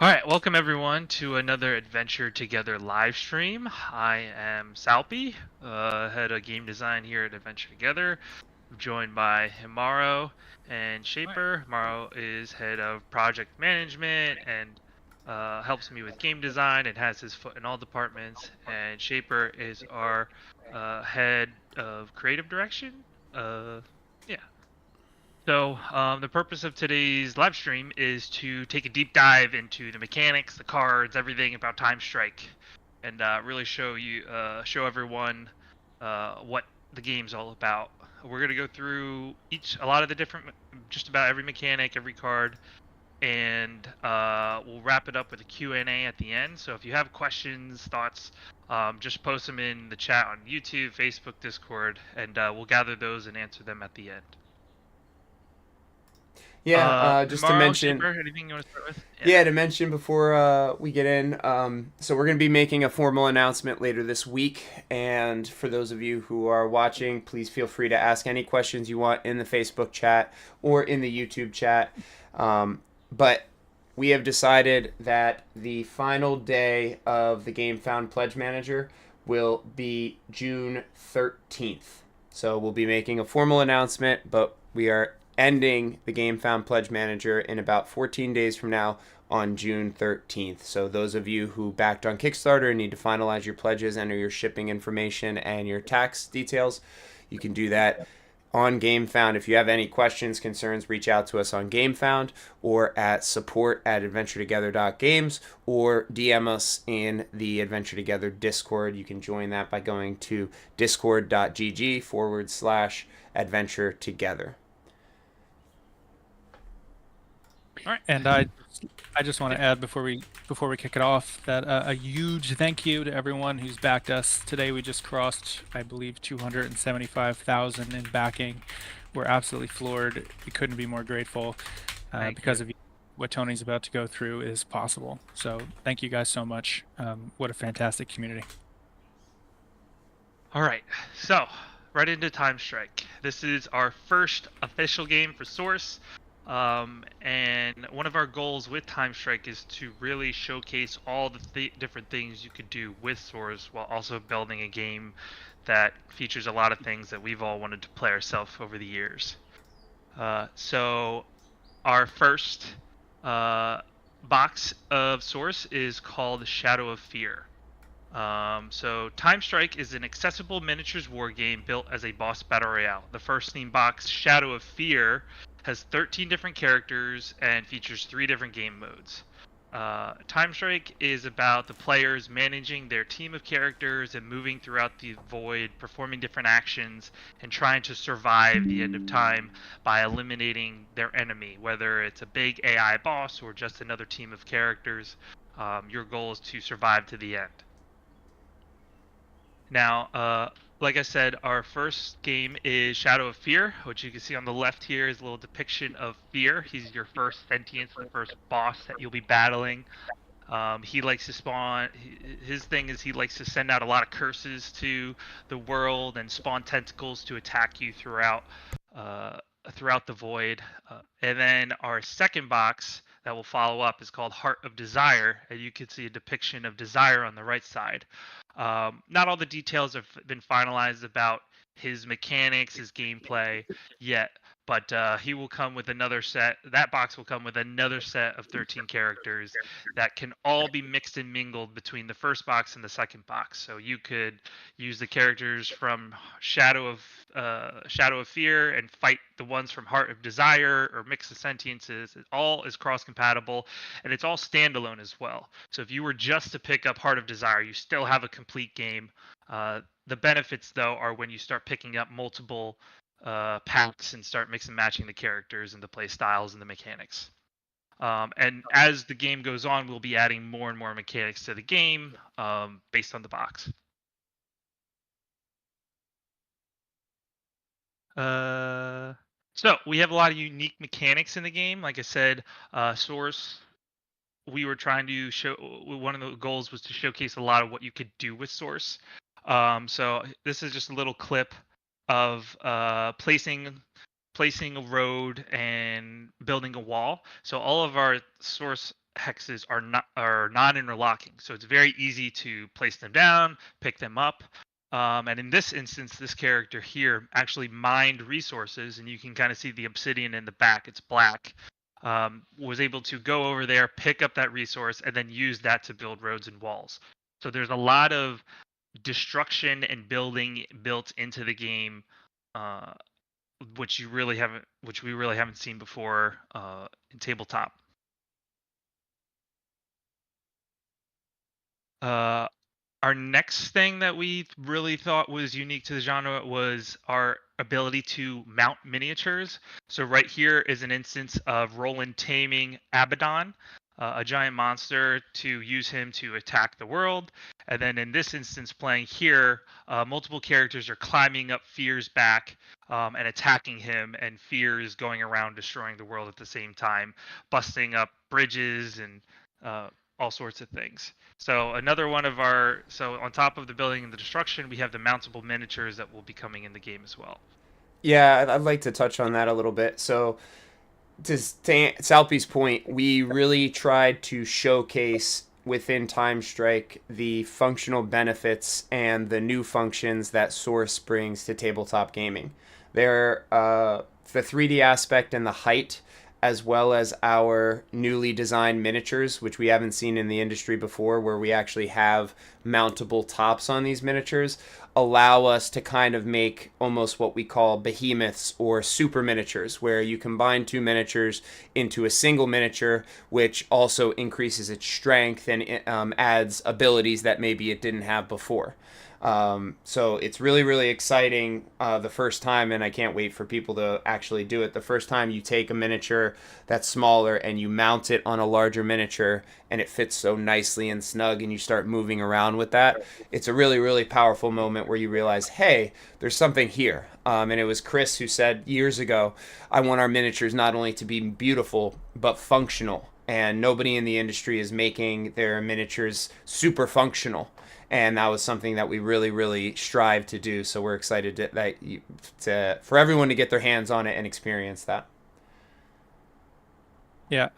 All right, welcome everyone to another Adventure Together live stream. I am Salpy, head of game design here at Adventure Together. I'm joined by Himaro and Shaper. Himaro is head of project management and helps me with game design and has his foot in all departments. And Shaper is our head of creative direction. Yeah. So, the purpose of today's live stream is to take a deep dive into the mechanics, the cards, everything about TimeStrike, and really show everyone what the game's all about. We're gonna go through a lot of the different, just about every mechanic, every card, and we'll wrap it up with a Q&A at the end. So if you have questions, thoughts, just post them in the chat on YouTube, Facebook, Discord, and we'll gather those and answer them at the end. Just to Tomorrow, mention, Shaper, anything you want to start with? Yeah. yeah, to mention before we get in, so we're going to be making a formal announcement later this week. And for those of you who are watching, please feel free to ask any questions you want in the Facebook chat or in the YouTube chat. But we have decided that the final day of the Game Found Pledge Manager will be June 13th. So we'll be making a formal announcement, but we are ending the Game Found Pledge Manager in about 14 days from now on June 13th. So those of you who backed on Kickstarter and need to finalize your pledges, enter your shipping information and your tax details, you can do that on GameFound. If you have any questions, concerns, reach out to us on GameFound or at support@adventuretogether.games or DM us in the Adventure Together Discord. You can join that by going to discord.gg/adventure together. All right, and I just want to add before we kick it off that a huge thank you to everyone who's backed us today. We just crossed, I believe, 275,000 in backing. We're absolutely floored. We couldn't be more grateful because of what Tony's about to go through is possible. So thank you guys so much. What a fantastic community. All right, so right into TimeStrike. This is our first official game for Source. And one of our goals with TimeStrike is to really showcase all the different things you could do with Source while also building a game that features a lot of things that we've all wanted to play ourselves over the years. So our first box of Source is called Shadow of Fear. So TimeStrike is an accessible miniatures war game built as a boss battle royale. The first theme box, Shadow of Fear, has 13 different characters and features 3 different game modes. TimeStrike is about the players managing their team of characters and moving throughout the void, performing different actions, and trying to survive the end of time by eliminating their enemy, whether it's a big AI boss or just another team of characters. Your goal is to survive to the end. Now, like I said, our first game is Shadow of Fear, which you can see on the left here is a little depiction of Fear. He's your first sentience, the first boss that you'll be battling. He likes to spawn. His thing is he likes to send out a lot of curses to the world and spawn tentacles to attack you throughout the void. And then our second box that will follow up is called Heart of Desire, and you can see a depiction of Desire on the right side. Not all the details have been finalized about his mechanics, his gameplay yet, but he will come with another set. That box will come with another set of 13 characters that can all be mixed and mingled between the first box and the second box. So you could use the characters from Shadow of Fear and fight the ones from Heart of Desire, or mix the sentiences. It all is cross-compatible, and it's all standalone as well. So if you were just to pick up Heart of Desire, you still have a complete game. The benefits, though, are when you start picking up multiple packs and start mixing and matching the characters and the play styles and the mechanics. And as the game goes on, we'll be adding more and more mechanics to the game based on the box. So we have a lot of unique mechanics in the game. Like I said, Source, we were trying to show, one of the goals was to showcase a lot of what you could do with Source. So this is just a little clip of placing a road and building a wall. So all of our Source hexes are non-interlocking, so it's very easy to place them down, pick them up. And in this instance, this character here actually mined resources, and you can kind of see the obsidian in the back. It's black. Was able to go over there, pick up that resource, and then use that to build roads and walls. So there's a lot of destruction and building built into the game, uh, which we really haven't seen before in tabletop. Uh, our next thing that we really thought was unique to the genre was our ability to mount miniatures. So right here is an instance of Roland taming Abaddon, a giant monster, to use him to attack the world. And then in this instance, playing here, multiple characters are climbing up Fear's back and attacking him, and Fear is going around destroying the world at the same time, busting up bridges and uh, all sorts of things. So another one of our, so on top of the building and the destruction, we have the mountable miniatures that will be coming in the game as well. Yeah, I'd like to touch on that a little bit. So to Salpy's point, we really tried to showcase within TimeStrike the functional benefits and the new functions that Source brings to tabletop gaming. They're the 3D aspect and the height, as well as our newly designed miniatures, which we haven't seen in the industry before, where we actually have mountable tops on these miniatures, allow us to kind of make almost what we call behemoths or super miniatures, where you combine two miniatures into a single miniature, which also increases its strength and adds abilities that maybe it didn't have before. So it's really, really exciting the first time, and I can't wait for people to actually do it. The first time you take a miniature that's smaller and you mount it on a larger miniature, and it fits so nicely and snug, and you start moving around with that, it's a really, really powerful moment where you realize, hey, there's something here. And it was Chris who said years ago, I want our miniatures not only to be beautiful, but functional. And nobody in the industry is making their miniatures super functional, and that was something that we really, really strive to do. So we're excited for everyone to get their hands on it and experience that. Yeah,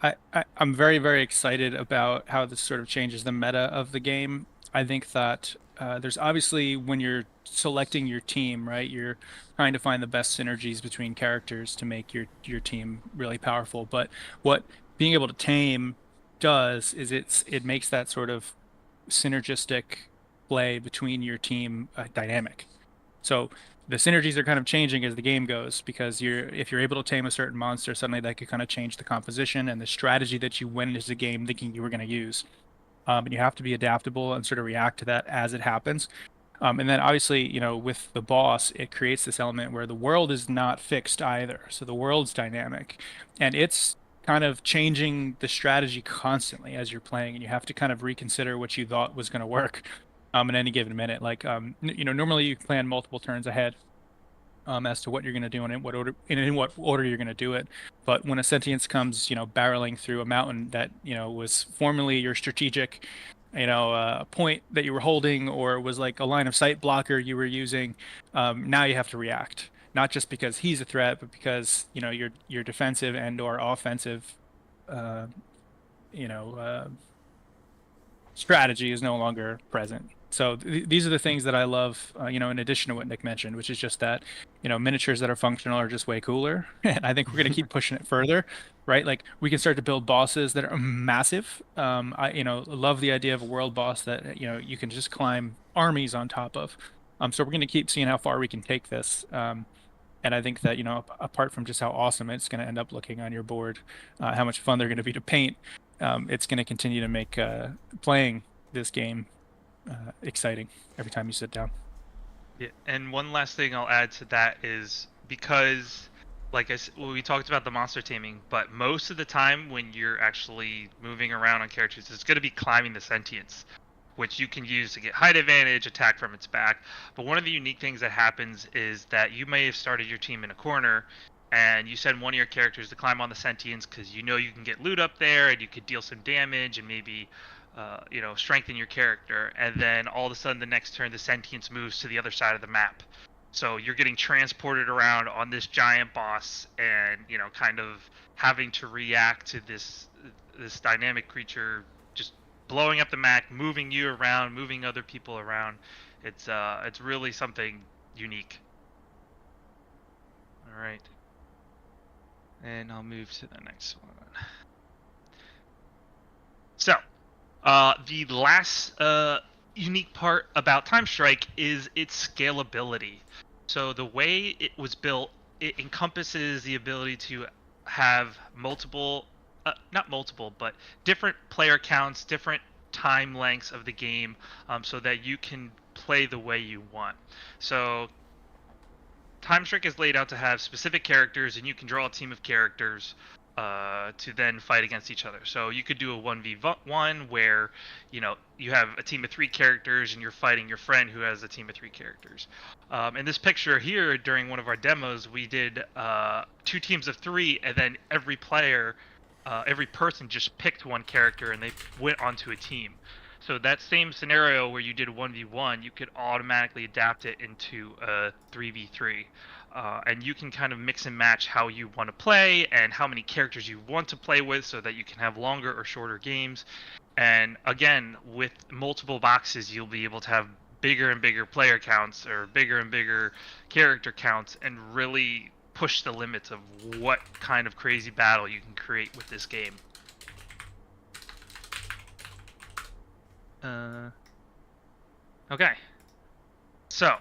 I'm very, very excited about how this sort of changes the meta of the game. I think that there's obviously, when you're selecting your team, right, you're trying to find the best synergies between characters to make your team really powerful. But what being able to tame does is it makes that sort of synergistic play between your team dynamic. So the synergies are kind of changing as the game goes, because if you're able to tame a certain monster, suddenly that could kind of change the composition and the strategy that you went into the game thinking you were going to use. And you have to be adaptable and sort of react to that as it happens. And then obviously, with the boss, it creates this element where the world is not fixed either. So the world's dynamic, and it's kind of changing the strategy constantly as you're playing, and you have to kind of reconsider what you thought was going to work in any given minute. Like, normally you plan multiple turns ahead as to what you're going to do and in what order you're going to do it. But when a sentience comes, barreling through a mountain that, was formerly your strategic, point that you were holding, or was like a line of sight blocker you were using, now you have to react. Not just because he's a threat, but because, your defensive and or offensive, uh, you know, uh, strategy is no longer present. So these are the things that I love, in addition to what Nick mentioned, which is just that, miniatures that are functional are just way cooler. And I think we're going to keep pushing it further, right? Like, we can start to build bosses that are massive. I, love the idea of a world boss that, you can just climb armies on top of. So we're going to keep seeing how far we can take this. And I think that, apart from just how awesome it's going to end up looking on your board, how much fun they're going to be to paint, it's going to continue to make playing this game exciting every time you sit down. Yeah, and one last thing I'll add to that is, because, like we talked about the monster taming, but most of the time when you're actually moving around on characters, it's going to be climbing the sentience, which you can use to get height advantage, attack from its back. But one of the unique things that happens is that you may have started your team in a corner, and you send one of your characters to climb on the sentience because you can get loot up there and you could deal some damage and maybe strengthen your character. And then all of a sudden, the next turn, the sentience moves to the other side of the map. So you're getting transported around on this giant boss, and kind of having to react to this dynamic creature just blowing up the map, moving you around, moving other people around. It's really something unique. All right. And I'll move to the next one. So, the last unique part about TimeStrike is its scalability. So the way it was built, it encompasses the ability to have multiple, not multiple, but different player counts, different time lengths of the game, so that you can play the way you want. So TimeStrike is laid out to have specific characters, and you can draw a team of characters to then fight against each other. So you could do a 1v1 where you have a team of 3 characters and you're fighting your friend who has a team of 3 characters. In this picture here, during one of our demos, we did 2 teams of 3, and then every person just picked one character and they went onto a team. So that same scenario where you did 1v1, you could automatically adapt it into a 3v3. And you can kind of mix and match how you want to play and how many characters you want to play with, so that you can have longer or shorter games. And again, with multiple boxes, you'll be able to have bigger and bigger player counts, or bigger and bigger character counts, and really push the limits of what kind of crazy battle you can create with this game. Okay. So,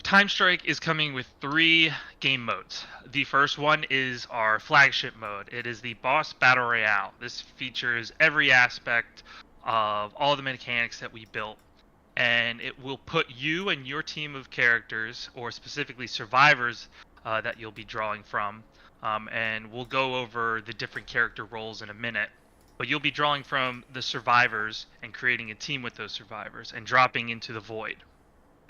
TimeStrike is coming with 3 game modes. The first one is our flagship mode. It is the Boss Battle Royale. This features every aspect of all the mechanics that we built, and it will put you and your team of characters, or specifically survivors, that you'll be drawing from, and we'll go over the different character roles in a minute. But you'll be drawing from the survivors and creating a team with those survivors and dropping into the void.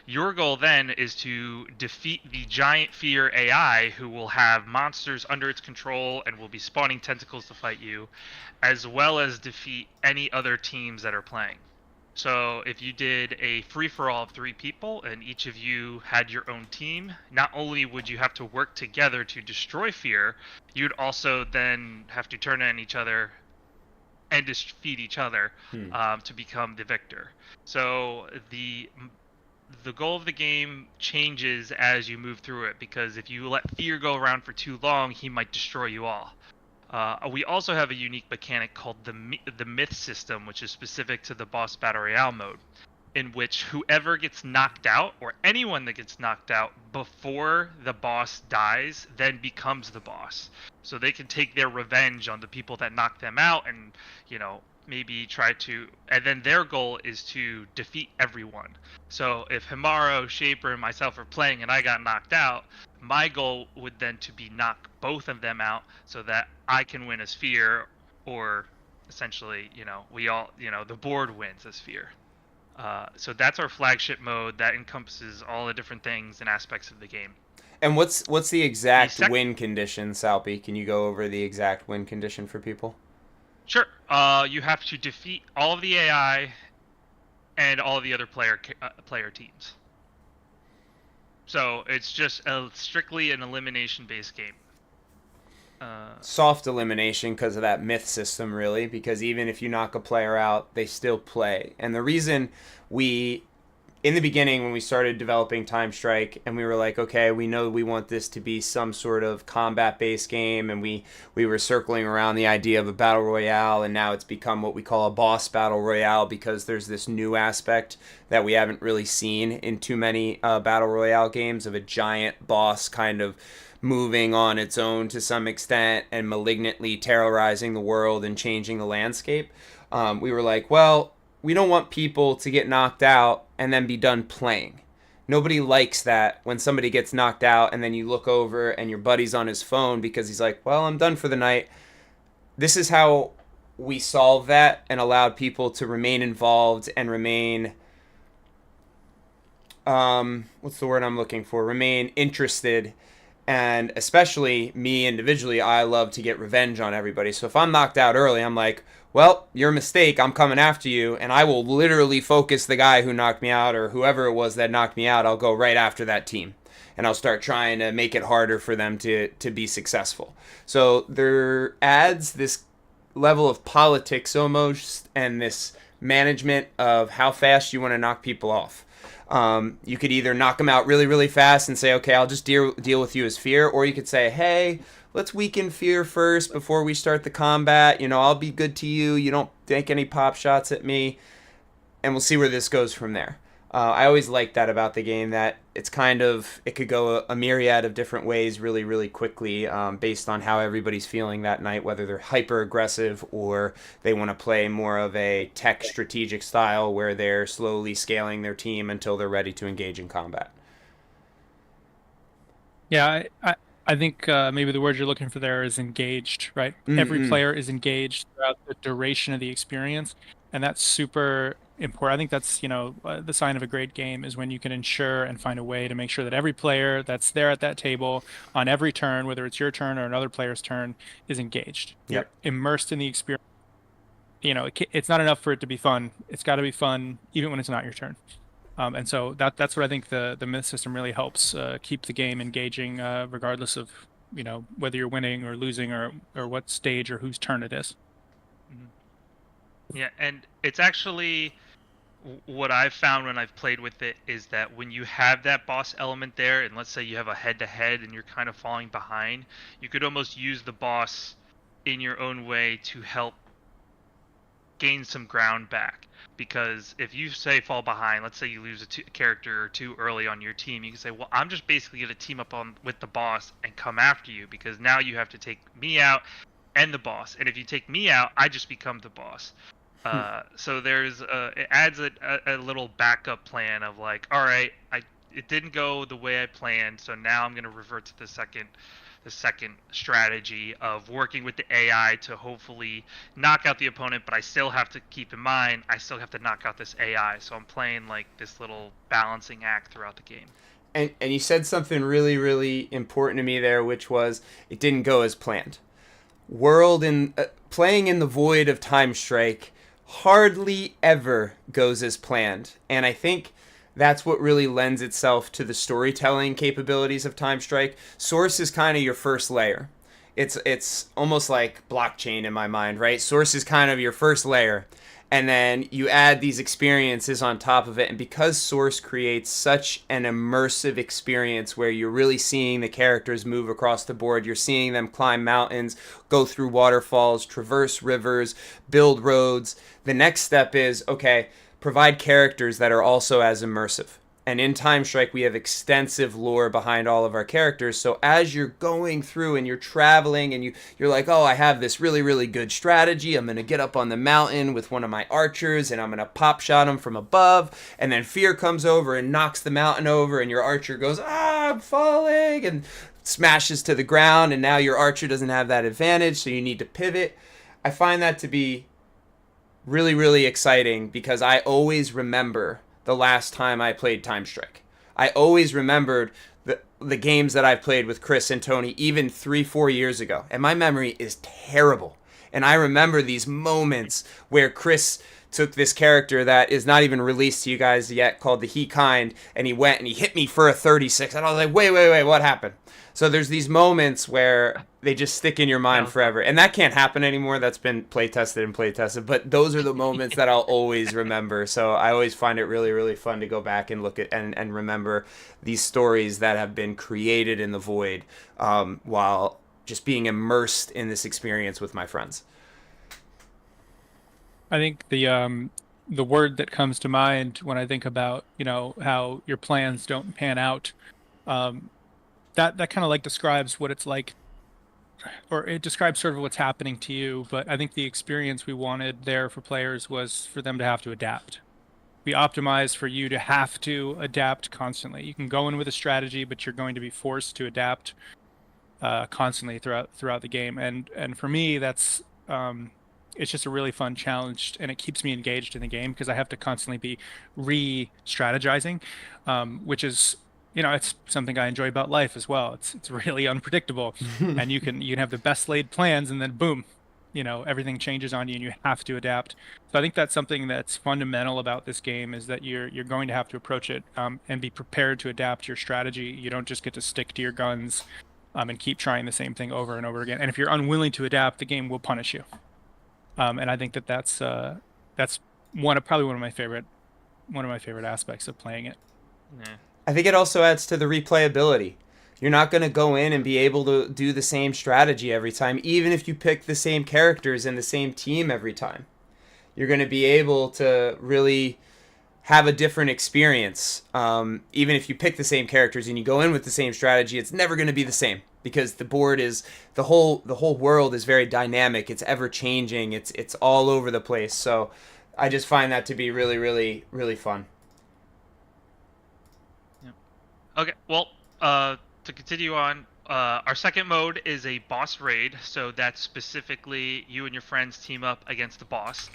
Your goal then is to defeat the giant fear AI, who will have monsters under its control and will be spawning tentacles to fight you, as well as defeat any other teams that are playing. So if you did a free-for-all of 3 people and each of you had your own team, not only would you have to work together to destroy fear, you'd also then have to turn on each other and defeat each other to become the victor. So the goal of the game changes as you move through it, because if you let fear go around for too long, he might destroy you all. We also have a unique mechanic called the myth system, which is specific to the Boss Battle Royale mode, in which whoever gets knocked out, or anyone that gets knocked out before the boss dies, then becomes the boss. So they can take their revenge on the people that knocked them out, and maybe try to, and then their goal is to defeat everyone. So if Himaro, Shaper, and myself are playing and I got knocked out, my goal would then to be knock both of them out, so that I can win as Fear, or essentially, we all, the board wins as Fear. So that's our flagship mode that encompasses all the different things and aspects of the game. And what's the exact win condition, Salpy? Can you go over the exact win condition for people? Sure. You have to defeat all of the AI and all of the other player teams. So it's just strictly an elimination-based game. Soft elimination because of that myth system, really, because even if you knock a player out, they still play. And the reason in the beginning, when we started developing TimeStrike, and we were like, okay, we know we want this to be some sort of combat-based game, and we were circling around the idea of a battle royale, and now it's become what we call a boss battle royale, because there's this new aspect that we haven't really seen in too many battle royale games, of a giant boss kind of moving on its own to some extent and malignantly terrorizing the world and changing the landscape. We were like, well, we don't want people to get knocked out and then be done playing. Nobody likes that, when somebody gets knocked out and then you look over and your buddy's on his phone because he's like, well, I'm done for the night. This is how we solve that and allowed people to remain involved and remain, what's the word I'm looking for? Remain interested And especially me individually, I love to get revenge on everybody. So if I'm knocked out early, I'm like, well, your mistake, I'm coming after you. And I will literally focus the guy who knocked me out or whoever it was that knocked me out. I'll go right after that team. And I'll start trying to make it harder for them to be successful. So there adds this level of politics almost and this management of how fast you want to knock people off. You could either knock them out really, really fast and say, okay, I'll just deal with you as fear, or you could say, hey, let's weaken fear first before we start the combat. You know, I'll be good to you. You don't take any pop shots at me, and we'll see where this goes from there. I always like that about the game, that it's kind of, it could go a myriad of different ways really, really quickly, based on how everybody's feeling that night, whether they're hyper aggressive or they want to play more of a tech strategic style where they're slowly scaling their team until they're ready to engage in combat. Yeah, I think maybe the word you're looking for there is engaged, right? Every player is engaged throughout the duration of the experience, and that's super important. I think that's, the sign of a great game is when you can ensure and find a way to make sure that every player that's there at that table on every turn, whether it's your turn or another player's turn, is engaged. Yep. You're immersed in the experience. It's not enough for it to be fun. It's got to be fun even when it's not your turn. And so that's what I think the myth system really helps keep the game engaging, regardless of whether you're winning or losing or what stage or whose turn it is. Yeah, and it's actually what I've found when I've played with it is that when you have that boss element there, and let's say you have a head-to-head and you're kind of falling behind, you could almost use the boss in your own way to help gain some ground back. Because if you say fall behind, let's say you lose a character or two early on your team, you can say, well, I'm just basically going to team up with the boss and come after you, because now you have to take me out and the boss. And if you take me out, I just become the boss. So there's it adds a little backup plan of like, all right, it didn't go the way I planned, so now I'm going to revert to the second strategy of working with the AI to hopefully knock out the opponent, but I still have to keep in mind I still have to knock out this AI. So I'm playing like this little balancing act throughout the game. And you said something really, really important to me there, which was it didn't go as planned. Playing in the void of TimeStrike hardly ever goes as planned, and I think that's what really lends itself to the storytelling capabilities of TimeStrike. Source is kind of your first layer. It's almost like blockchain in my mind, right? Source is kind of your first layer, and then you add these experiences on top of it. And because Source creates such an immersive experience where you're really seeing the characters move across the board, you're seeing them climb mountains, go through waterfalls, traverse rivers, build roads. The next step is, okay, provide characters that are also as immersive. And in TimeStrike, we have extensive lore behind all of our characters. So as you're going through and you're traveling and you're like, oh, I have this really, really good strategy. I'm going to get up on the mountain with one of my archers and I'm going to pop shot him from above. And then fear comes over and knocks the mountain over and your archer goes, I'm falling, and smashes to the ground. And now your archer doesn't have that advantage, so you need to pivot. I find that to be really, really exciting because I always remember the last time I played TimeStrike. I always remembered the games that I've played with Chris and Tony even 3-4 years ago. And my memory is terrible. And I remember these moments where Chris took this character that is not even released to you guys yet called the He Kind, and he went and he hit me for a 36. And I was like, wait, what happened? So there's these moments where they just stick in your mind forever. And that can't happen anymore. That's been play tested. But those are the moments that I'll always remember. So I always find it really, really fun to go back and look at and remember these stories that have been created in the void, while just being immersed in this experience with my friends. I think the word that comes to mind when I think about how your plans don't pan out, that kind of like describes what it's like, or it describes sort of what's happening to you. But I think the experience we wanted there for players was for them to have to adapt. We optimized for you to have to adapt constantly. You can go in with a strategy, but you're going to be forced to adapt constantly throughout the game. And for me, that's it's just a really fun challenge, and it keeps me engaged in the game because I have to constantly be re-strategizing, which is it's something I enjoy about life as well. It's really unpredictable, and you can have the best laid plans, and then boom, everything changes on you, and you have to adapt. So I think that's something that's fundamental about this game is that you're going to have to approach it and be prepared to adapt your strategy. You don't just get to stick to your guns and keep trying the same thing over and over again. And if you're unwilling to adapt, the game will punish you. And I think that's probably one of my favorite aspects of playing it. Yeah. I think it also adds to the replayability. You're not going to go in and be able to do the same strategy every time, even if you pick the same characters and the same team every time. You're going to be able to really have a different experience. Even if you pick the same characters and you go in with the same strategy, it's never going to be the same because the board is the whole world is very dynamic. It's ever changing. It's all over the place. So I just find that to be really, really, really fun. Okay, well, to continue on, our second mode is a boss raid, so that's specifically you and your friends team up against the boss.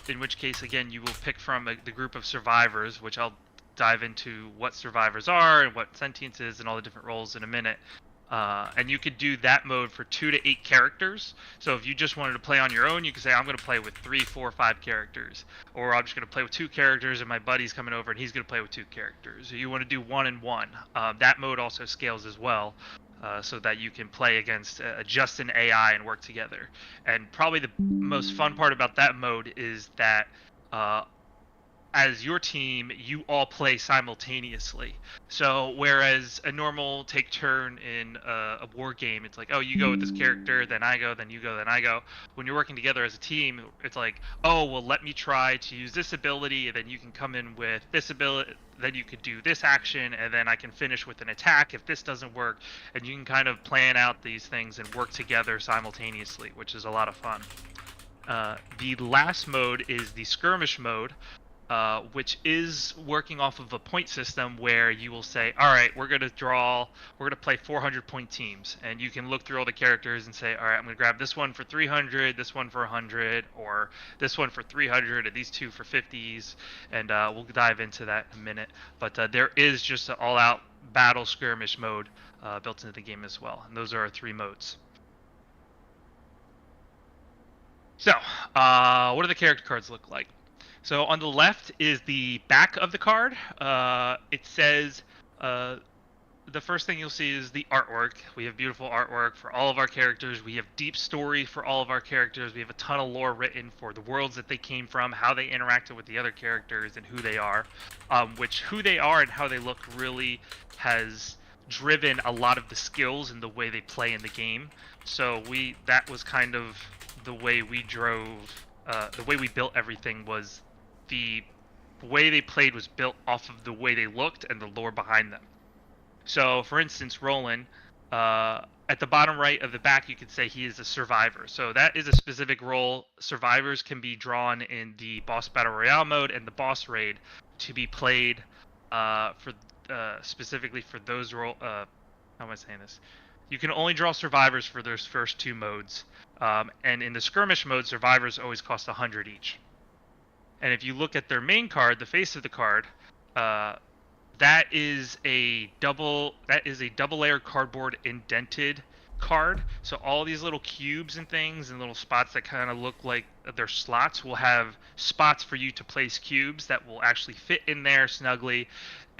In which case, again, you will pick from the group of survivors, which I'll dive into what survivors are and what sentience is and all the different roles in a minute. And you could do that mode for 2 to 8 characters. So if you just wanted to play on your own, you could say, I'm going to play with 3, 4, 5 characters. Or I'm just going to play with 2 characters and my buddy's coming over and he's going to play with 2 characters. Or you want to do 1 and 1. That mode also scales as well. So that you can play against just an AI and work together. And probably the most fun part about that mode is that as your team, you all play simultaneously. So whereas a normal take turn in a war game, it's like, oh, you go with this character, then I go, then you go, then I go. When you're working together as a team, it's like, oh, well, let me try to use this ability, and then you can come in with this ability, then you could do this action, and then I can finish with an attack if this doesn't work. And you can kind of plan out these things and work together simultaneously, which is a lot of fun. The last mode is the skirmish mode, which is working off of a point system where you will say, all right, we're going to play 400 point teams. And you can look through all the characters and say, all right, I'm going to grab this one for 300, this one for 100, or this one for 300, and these 2 for 50s. And we'll dive into that in a minute. But there is just an all-out battle skirmish mode built into the game as well. And those are our 3 modes. So, what do the character cards look like? So on the left is the back of the card. It says, the first thing you'll see is the artwork. We have beautiful artwork for all of our characters. We have deep story for all of our characters. We have a ton of lore written for the worlds that they came from, how they interacted with the other characters, and who they are. Which who they are and how they look really has driven a lot of the skills and the way they play in the game. So that was kind of the way we built everything. Was the way they played was built off of the way they looked and the lore behind them. So, for instance, Roland, at the bottom right of the back, you could say he is a survivor. So that is a specific role. Survivors can be drawn in the boss battle royale mode and the boss raid to be played specifically for those role. How am I saying this? You can only draw survivors for those first 2 modes. And in the skirmish mode, survivors always cost 100 each. And if you look at their main card, the face of the card, that is a double layer cardboard indented card. So all these little cubes and things and little spots that kind of look like they're slots will have spots for you to place cubes that will actually fit in there snugly.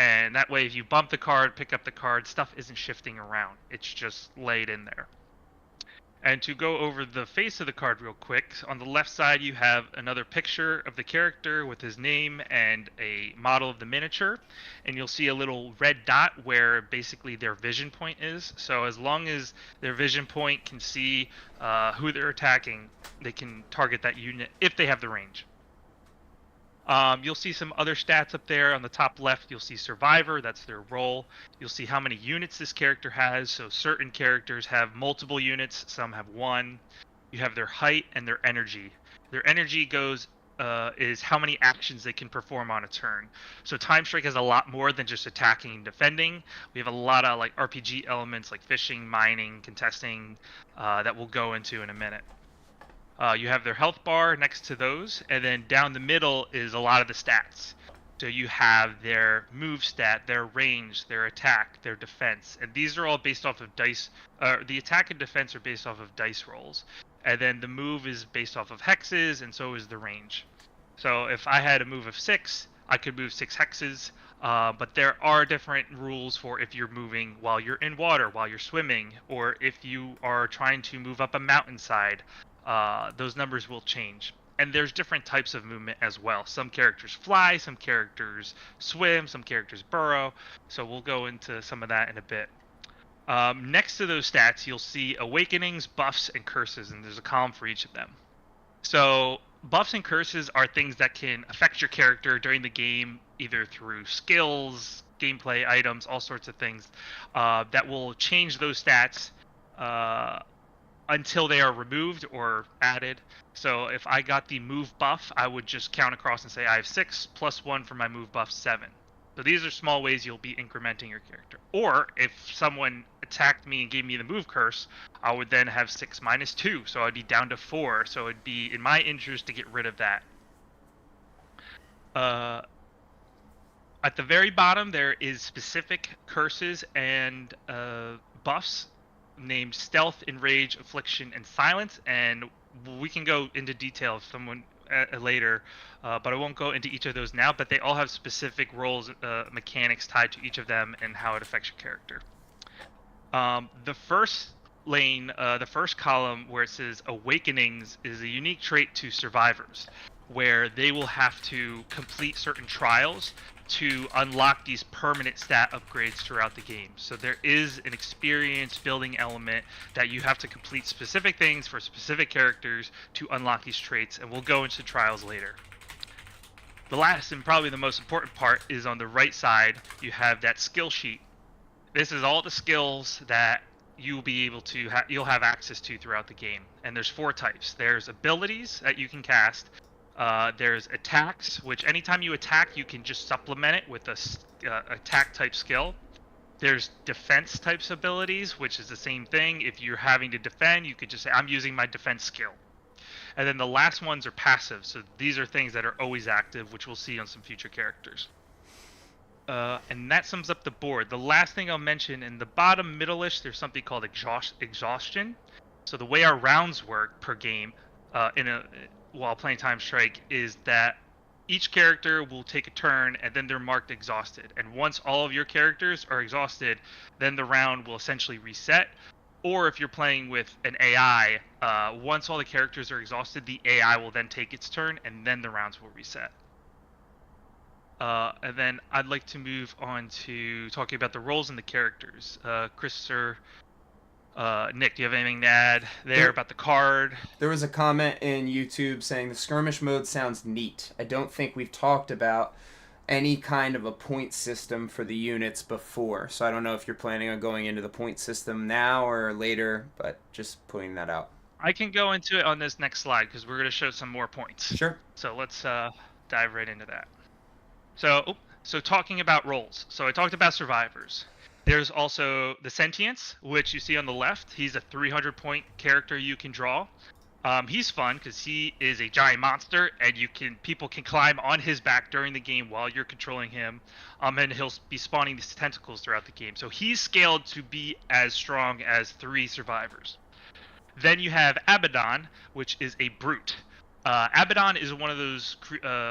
And that way, if you bump the card, pick up the card, stuff isn't shifting around. It's just laid in there. And to go over the face of the card real quick, on the left side you have another picture of the character with his name and a model of the miniature. And you'll see a little red dot where basically their vision point is. So as long as their vision point can see who they're attacking, they can target that unit if they have the range. You'll see some other stats up there. On the top left, you'll see survivor. That's their role. You'll see how many units this character has. So certain characters have multiple units. Some have 1. You have their height and their energy. Their energy is how many actions they can perform on a turn. So TimeStrike has a lot more than just attacking and defending. We have a lot of like RPG elements like fishing, mining, contesting that we'll go into in a minute. You have their health bar next to those, and then down the middle is a lot of the stats. So you have their move stat, their range, their attack, their defense, and these are all based off of dice. The attack and defense are based off of dice rolls, and then the move is based off of hexes, and so is the range. So if I had a move of 6, I could move 6 hexes. But there are different rules for if you're moving while you're in water, while you're swimming, or if you are trying to move up a mountainside. Those numbers will change. And there's different types of movement as well. Some characters fly, some characters swim, some characters burrow. So we'll go into some of that in a bit. Next to those stats, you'll see awakenings, buffs, and curses, and there's a column for each of them. So buffs and curses are things that can affect your character during the game, either through skills, gameplay items, all sorts of things that will change those stats until they are removed or added. So if I got the move buff, I would just count across and say I have 6 plus 1 for my move buff, 7. So these are small ways you'll be incrementing your character. Or if someone attacked me and gave me the move curse, I would then have 6 minus 2, so I'd be down to 4. So it'd be in my interest to get rid of that. At the very bottom, there is specific curses and buffs named Stealth, Enrage, Affliction, and Silence, and we can go into detail if someone later, but I won't go into each of those now, but they all have specific roles, mechanics tied to each of them and how it affects your character. The first lane, the first column where it says Awakenings, is a unique trait to survivors, where they will have to complete certain trials to unlock these permanent stat upgrades throughout the game. So there is an experience building element that you have to complete specific things for specific characters to unlock these traits, and we'll go into trials later. The last and probably the most important part is on the right side. You have that skill sheet. This is all the skills that you'll be able to you'll have access to throughout the game, and there's 4 types. There's abilities that you can cast. There's attacks, which anytime you attack, you can just supplement it with a attack type skill. There's defense types abilities, which is the same thing. If you're having to defend, you could just say, I'm using my defense skill. And then the last ones are passive. So these are things that are always active, which we'll see on some future characters. And that sums up the board. The last thing I'll mention, in the bottom middle-ish, there's something called exhaustion. So the way our rounds work per game while playing TimeStrike is that each character will take a turn and then they're marked exhausted. And once all of your characters are exhausted, then the round will essentially reset. Or if you're playing with an AI, once all the characters are exhausted, the AI will then take its turn and then the rounds will reset. And then I'd like to move on to talking about the roles and the characters. Chris or Nick, do you have anything to add there about the card? There was a comment in YouTube saying the skirmish mode sounds neat. I don't think we've talked about any kind of a point system for the units before, so I don't know if you're planning on going into the point system now or later, but just pointing that out. I can go into it on this next slide because we're going to show some more points. Sure. So let's dive right into that. So talking about roles. So I talked about survivors. There's also the Sentience, which you see on the left. He's a 300-point character you can draw. He's fun because he is a giant monster, and people can climb on his back during the game while you're controlling him, and he'll be spawning these tentacles throughout the game. So he's scaled to be as strong as 3 survivors. Then you have Abaddon, which is a brute. Abaddon is one of those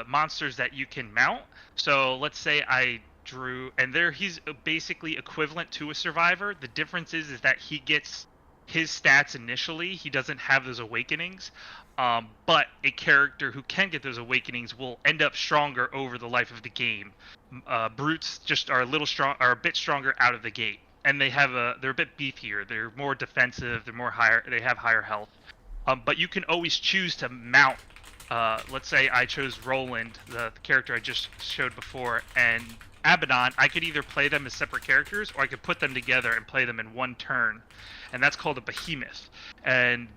monsters that you can mount. So let's say I drew, and he's basically equivalent to a survivor. The difference is that he gets his stats initially. He doesn't have those awakenings, but a character who can get those awakenings will end up stronger over the life of the game. Brutes just are a bit stronger out of the gate, and they're a bit beefier. They're more defensive. They have higher health. But you can always choose to mount. Let's say I chose Roland, the character I just showed before, and Abaddon. I could either play them as separate characters, or I could put them together and play them in one turn, and that's called a behemoth. And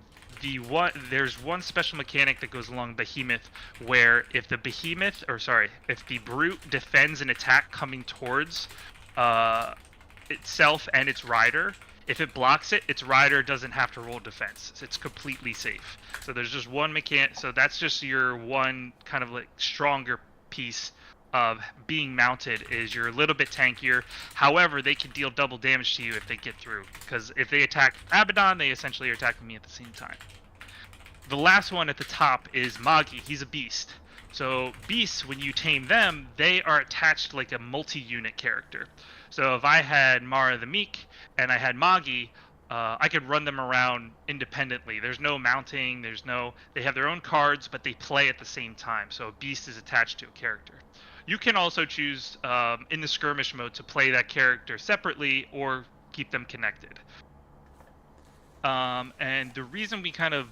there's one special mechanic that goes along behemoth, where if the brute defends an attack coming towards itself and its rider, if it blocks it, its rider doesn't have to roll defense. It's completely safe. So there's just one mechanic. So that's just your one kind of like stronger piece of being mounted is you're a little bit tankier. However, they can deal double damage to you if they get through. Because if they attack Abaddon, they essentially are attacking me at the same time. The last one at the top is Magi. He's a beast. So beasts, when you tame them, they are attached like a multi-unit character. So if I had Mara the Meek and I had Magi, I could run them around independently. There's no mounting. They have their own cards, but they play at the same time. So a beast is attached to a character. You can also choose in the skirmish mode to play that character separately or keep them connected. And the reason we kind of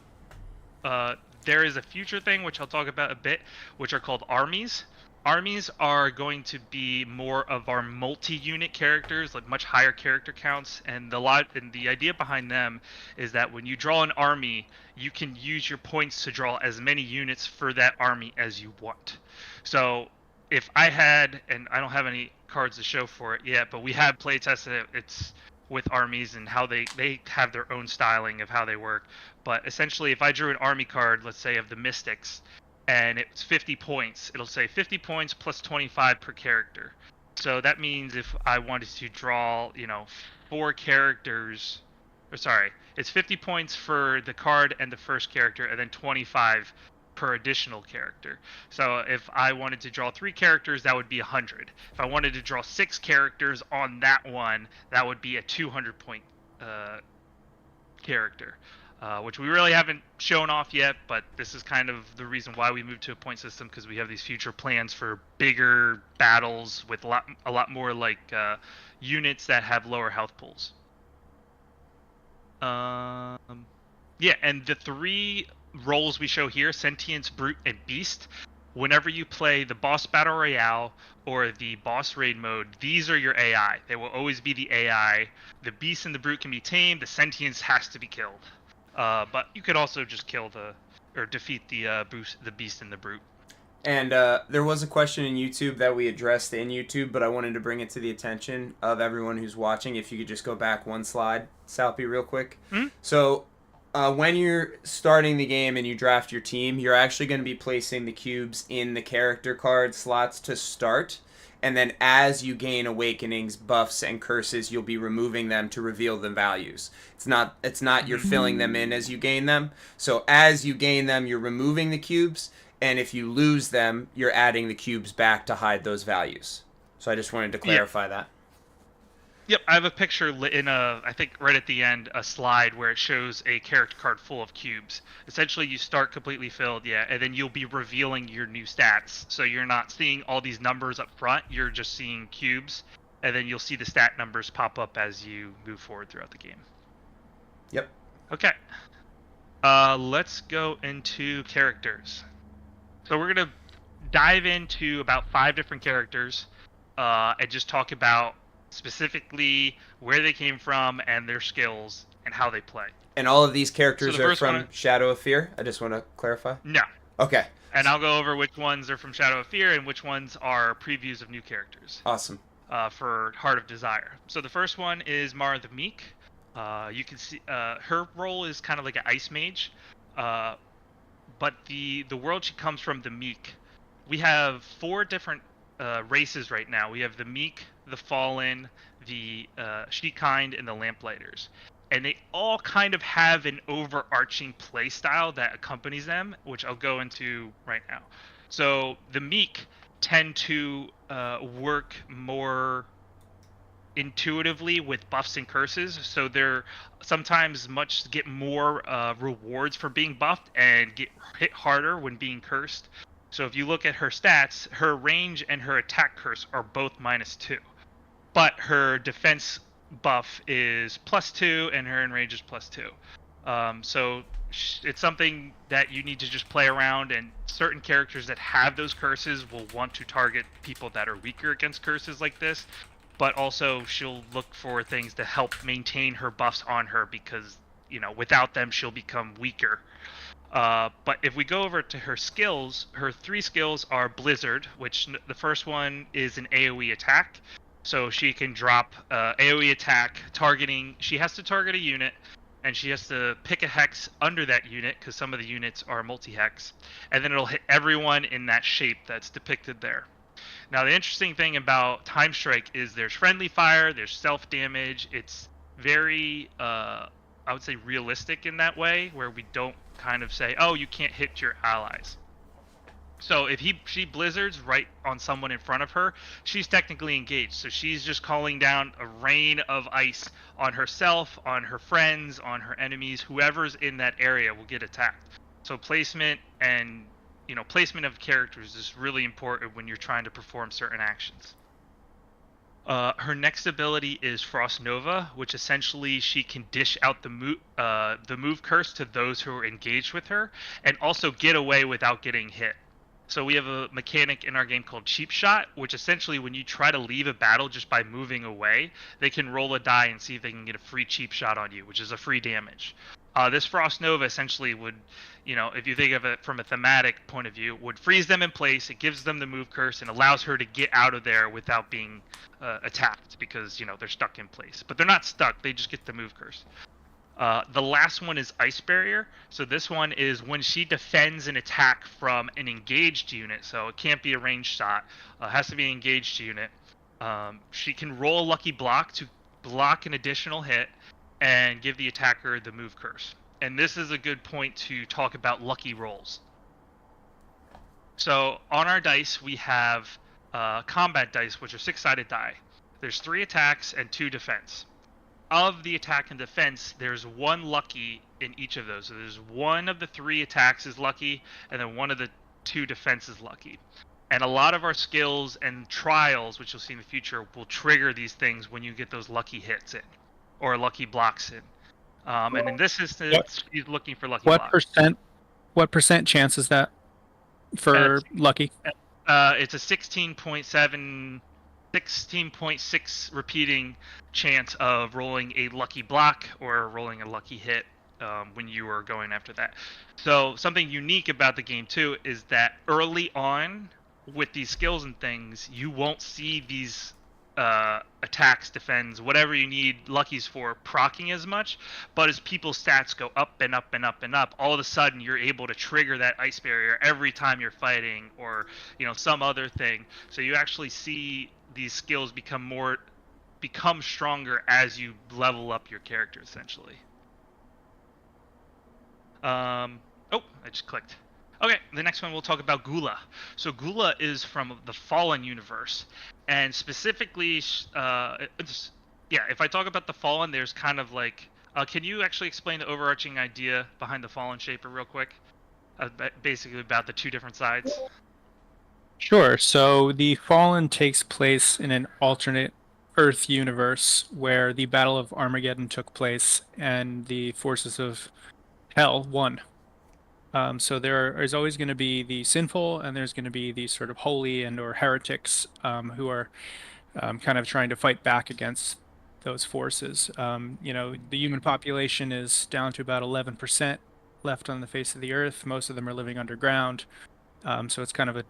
there is a future thing which I'll talk about a bit, which are called armies. Armies are going to be more of our multi-unit characters, like much higher character counts, and the idea behind them is that when you draw an army, you can use your points to draw as many units for that army as you want. So if I had, and I don't have any cards to show for it yet, but we have play tested it. It's with armies and how they have their own styling of how they work. But essentially, if I drew an army card, let's say of the Mystics, and it's 50 points, it'll say 50 points plus 25 per character. So that means if I wanted to draw, 4 characters, or sorry, it's 50 points for the card and the first character, and then 25 per additional character. So if I wanted to draw 3 characters, that would be 100. If I wanted to draw 6 characters on that one, that would be a 200 point character. Which we really haven't shown off yet, but this is kind of the reason why we moved to a point system, because we have these future plans for bigger battles with a lot more like units that have lower health pools. Yeah, and the 3 roles we show here, Sentience, Brute, and Beast, whenever you play the Boss Battle Royale or the Boss Raid mode, these are your AI. They will always be the AI. The Beast and the Brute can be tamed, the Sentience has to be killed. But you could also just defeat the Beast and the Brute. And there was a question in YouTube that we addressed in YouTube, but I wanted to bring it to the attention of everyone who's watching. If you could just go back one slide, Salpy, real quick. Mm-hmm. So when you're starting the game and you draft your team, you're actually going to be placing the cubes in the character card slots to start. And then as you gain awakenings, buffs, and curses, you'll be removing them to reveal the values. It's not you're filling them in as you gain them. So as you gain them, you're removing the cubes, and if you lose them, you're adding the cubes back to hide those values. So I just wanted to clarify that. Yep, I have a picture in I think right at the end, a slide where it shows a character card full of cubes. Essentially, you start completely filled, and then you'll be revealing your new stats. So you're not seeing all these numbers up front, you're just seeing cubes, and then you'll see the stat numbers pop up as you move forward throughout the game. Yep. Okay. Let's go into characters. So we're going to dive into about 5 different characters and just talk about specifically where they came from and their skills and how they play. And all of these characters are from Shadow of Fear? I just want to clarify. No. Okay. And I'll go over which ones are from Shadow of Fear and which ones are previews of new characters. Awesome. For Heart of Desire. So the first one is Mara the Meek. You can see her role is kind of like an ice mage. But the world she comes from, the Meek, we have 4 different races right now. We have the Meek, the Fallen, the She-Kind, and the Lamplighters. And they all kind of have an overarching play style that accompanies them, which I'll go into right now. So the Meek tend to work more intuitively with buffs and curses, so they're sometimes get more rewards for being buffed and get hit harder when being cursed. So if you look at her stats, her range and her attack curse are both -2, but her defense buff is +2 and her in range is +2. So it's something that you need to just play around, and certain characters that have those curses will want to target people that are weaker against curses like this, but also she'll look for things to help maintain her buffs on her, because without them she'll become weaker. But if we go over to her skills, her 3 skills are Blizzard, which the first one is an AoE attack. So she can drop AoE attack targeting. She has to target a unit, and she has to pick a hex under that unit, because some of the units are multi-hex, and then it'll hit everyone in that shape that's depicted there. Now, the interesting thing about TimeStrike is there's friendly fire, there's self-damage. It's very, I would say, realistic in that way, where we don't kind of say, oh, you can't hit your allies. So if she blizzards right on someone in front of her, she's technically engaged. So she's just calling down a rain of ice on herself, on her friends, on her enemies. Whoever's in that area will get attacked. So placement and placement of characters is really important when you're trying to perform certain actions. Her next ability is Frost Nova, which essentially she can dish out the move curse to those who are engaged with her, and also get away without getting hit. So we have a mechanic in our game called Cheap Shot, which essentially when you try to leave a battle just by moving away, they can roll a die and see if they can get a free cheap shot on you, which is a free damage. This Frost Nova essentially would, if you think of it from a thematic point of view, would freeze them in place. It gives them the move curse and allows her to get out of there without being attacked because, they're stuck in place. But they're not stuck. They just get the move curse. The last one is Ice Barrier. So this one is when she defends an attack from an engaged unit. So it can't be a ranged shot. It has to be an engaged unit. She can roll a lucky block to block an additional hit and give the attacker the move curse. And this is a good point to talk about lucky rolls. So on our dice, we have combat dice, which are 6-sided die. There's 3 attacks and 2 defense. Of the attack and defense, there's 1 lucky in each of those. So there's 1 of the 3 attacks is lucky, and then 1 of the 2 defense is lucky. And a lot of our skills and trials, which you'll see in the future, will trigger these things when you get those lucky hits in, or lucky blocks in. And in this instance, he's looking for lucky blocks. What percent chance is that for lucky? It's a 16.6 repeating chance of rolling a lucky block or rolling a lucky hit when you are going after that. So something unique about the game too is that early on with these skills and things, you won't see these attacks, defends, whatever you need luckies for proccing as much, but as people's stats go up and up and up and up, all of a sudden you're able to trigger that ice barrier every time you're fighting, or some other thing. So you actually see these skills become stronger as you level up your character essentially. I just clicked. Okay, the next one we'll talk about Gula. So Gula is from the Fallen universe, and specifically, if I talk about the Fallen, there's kind of like, can you actually explain the overarching idea behind the Fallen Shaper real quick? Basically about the 2 different sides. Sure. So the Fallen takes place in an alternate Earth universe where the Battle of Armageddon took place and the forces of Hell won. So there is always going to be the sinful, and there's going to be the sort of holy or heretics who are kind of trying to fight back against those forces. The human population is down to about 11% left on the face of the earth. Most of them are living underground. So it's kind of a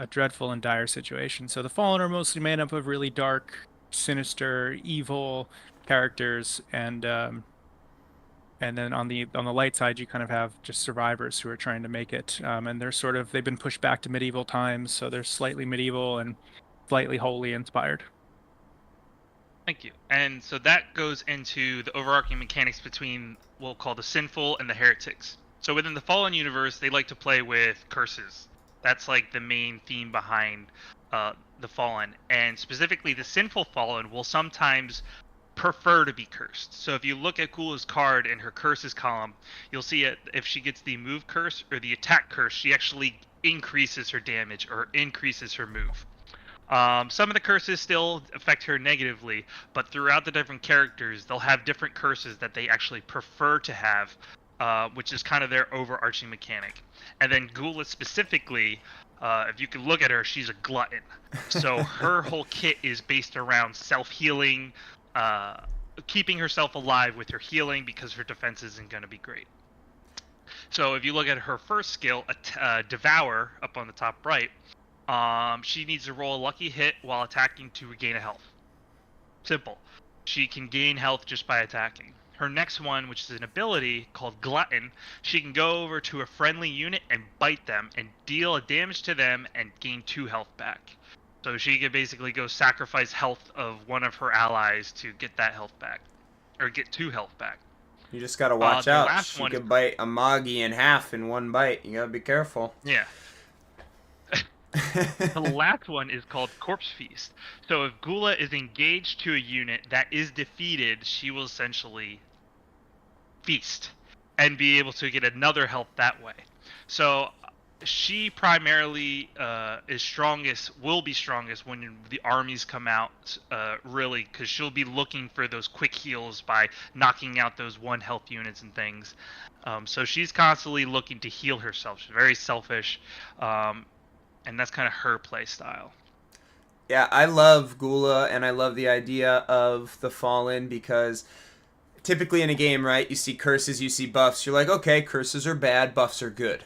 dreadful and dire situation. So the Fallen are mostly made up of really dark, sinister, evil characters, and then on the light side, you kind of have just survivors who are trying to make it. And they've been pushed back to medieval times, so they're slightly medieval and slightly holy inspired. Thank you. And so that goes into the overarching mechanics between what we'll call the sinful and the heretics. So within the Fallen universe, they like to play with curses. That's like the main theme behind the Fallen. And specifically, the sinful Fallen will sometimes prefer to be cursed. So if you look at Gula's card in her curses column, you'll see it. If she gets the move curse or the attack curse, she actually increases her damage or increases her move. Some of the curses still affect her negatively, but throughout the different characters, they'll have different curses that they actually prefer to have, which is kind of their overarching mechanic. And then Gula specifically, if you can look at her, she's a glutton. So her whole kit is based around self-healing, keeping herself alive with her healing because her defense isn't going to be great. So if you look at her first skill, Devour, up on the top right, she needs to roll a lucky hit while attacking to regain a health. Simple. She can gain health just by attacking. Her next one, which is an ability called Glutton, she can go over to a friendly unit and bite them and deal a damage to them and gain 2 health back. So she could basically go sacrifice health of one of her allies to get that health back, or get 2 health back. You just gotta watch The out. last She one is could bite a Moggy in half in one bite. You gotta be careful. yeah. The last one is called Corpse Feast. So if Gula is engaged to a unit that is defeated, she will essentially feast and be able to get another health that way. So she primarily will be strongest when the armies come out, really, because she'll be looking for those quick heals by knocking out those 1 health units and things. So she's constantly looking to heal herself. She's very selfish, and that's kind of her play style. Yeah, I love Gula, and I love the idea of the Fallen because typically in a game, right, you see curses, you see buffs. You're like, okay, curses are bad, buffs are good.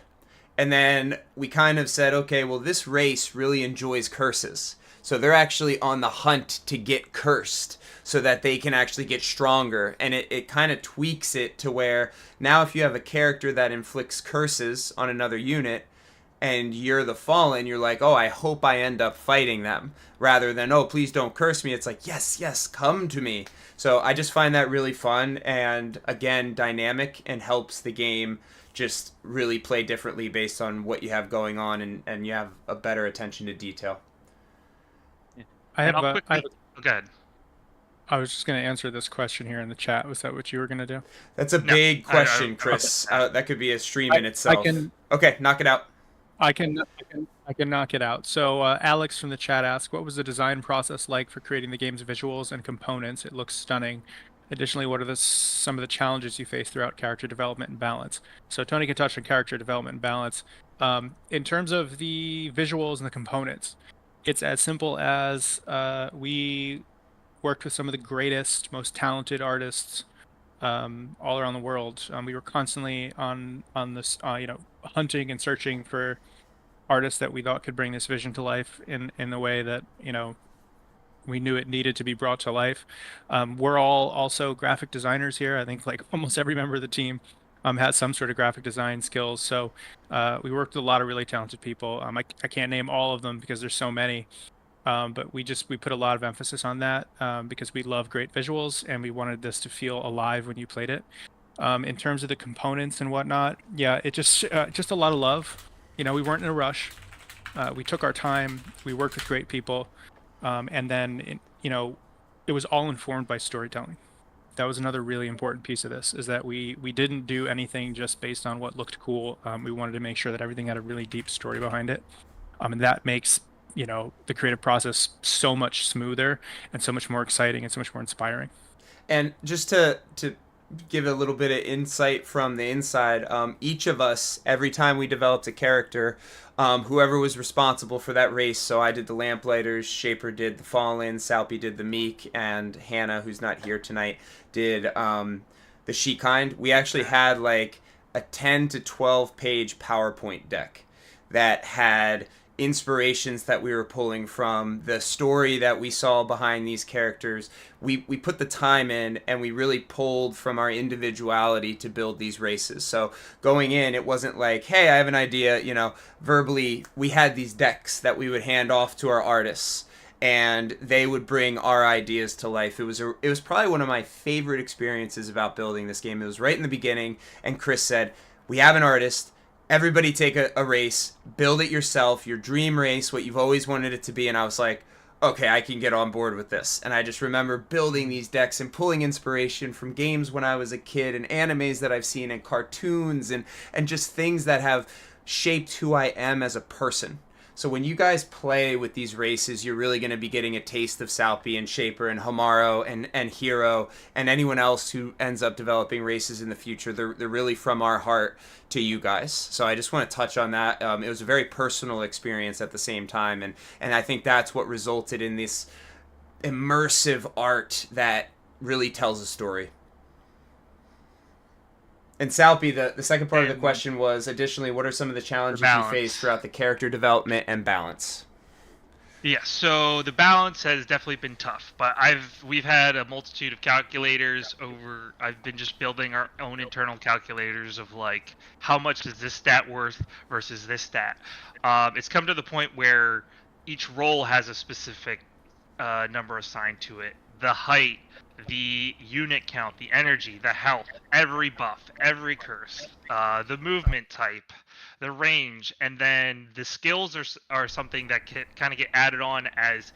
And then we kind of said, okay, well, this race really enjoys curses. So they're actually on the hunt to get cursed so that they can actually get stronger. And it kind of tweaks it to where now if you have a character that inflicts curses on another unit, and you're the fallen, you're like, oh, I hope I end up fighting them. Rather than, oh, please don't curse me. It's like, yes, yes, come to me. So I just find that really fun and, again, dynamic and helps the game just really play differently based on what you have going on and you have a better attention to detail. I have, I'll a, I, have quickly. Go ahead. I was just going to answer this question here in the chat. Was that what you were going to do? That's a No, big question, I Chris. That could be a stream I, in I itself. can Okay, knock it out. I can knock it out. So Alex from the chat asked, what was the design process like for creating the game's visuals and components? It looks stunning. Additionally, what are some of the challenges you face throughout character development and balance? So Tony can touch on character development and balance. In terms of the visuals and the components, it's as simple as we worked with some of the greatest, most talented artists all around the world. We were constantly on this, hunting and searching for artists that we thought could bring this vision to life in the way that we knew it needed to be brought to life. We're all also graphic designers here. I think like almost every member of the team has some sort of graphic design skills. So we worked with a lot of really talented people. I can't name all of them because there's so many. But we put a lot of emphasis on that because we love great visuals and we wanted this to feel alive when you played it. In terms of the components and whatnot, yeah, it just a lot of love. We weren't in a rush. We took our time. We worked with great people, and then it was all informed by storytelling. That was another really important piece of this, is that we didn't do anything just based on what looked cool. We wanted to make sure that everything had a really deep story behind it, and that makes the creative process so much smoother and so much more exciting and so much more inspiring. And just to give a little bit of insight from the inside, each of us, every time we developed a character, whoever was responsible for that race, so I did the Lamplighters, Shaper did the Fallen, Salpy did the Meek, and Hannah, who's not here tonight, did the She Kind. We actually had like a 10 to 12 page PowerPoint deck that had inspirations that we were pulling from the story that we saw behind these characters. We put the time in and we really pulled from our individuality to build these races. So going in, it wasn't like, hey, I have an idea, verbally. We had these decks that we would hand off to our artists and they would bring our ideas to life. It was probably one of my favorite experiences about building this game. It was right in the beginning and Chris said, we have an artist, everybody take a race, build it yourself, your dream race, what you've always wanted it to be. And I was like, okay, I can get on board with this. And I just remember building these decks and pulling inspiration from games when I was a kid and animes that I've seen and cartoons and just things that have shaped who I am as a person. So when you guys play with these races, you're really going to be getting a taste of Salpy and Shaper and Hamaro and Hero and anyone else who ends up developing races in the future. They're really from our heart to you guys. So I just want to touch on that. It was a very personal experience at the same time. And I think that's what resulted in this immersive art that really tells a story. And Salpy, the second part of the question was, additionally, what are some of the challenges you face throughout the character development and balance? Yeah, so the balance has definitely been tough, but we've had a multitude of calculators over. I've been just building our own internal calculators of like how much is this stat worth versus this stat. It's come to the point where each role has a specific number assigned to it. The height, the unit count, the energy, the health, every buff, every curse, the movement type, the range, and then the skills are something that can kind of get added on as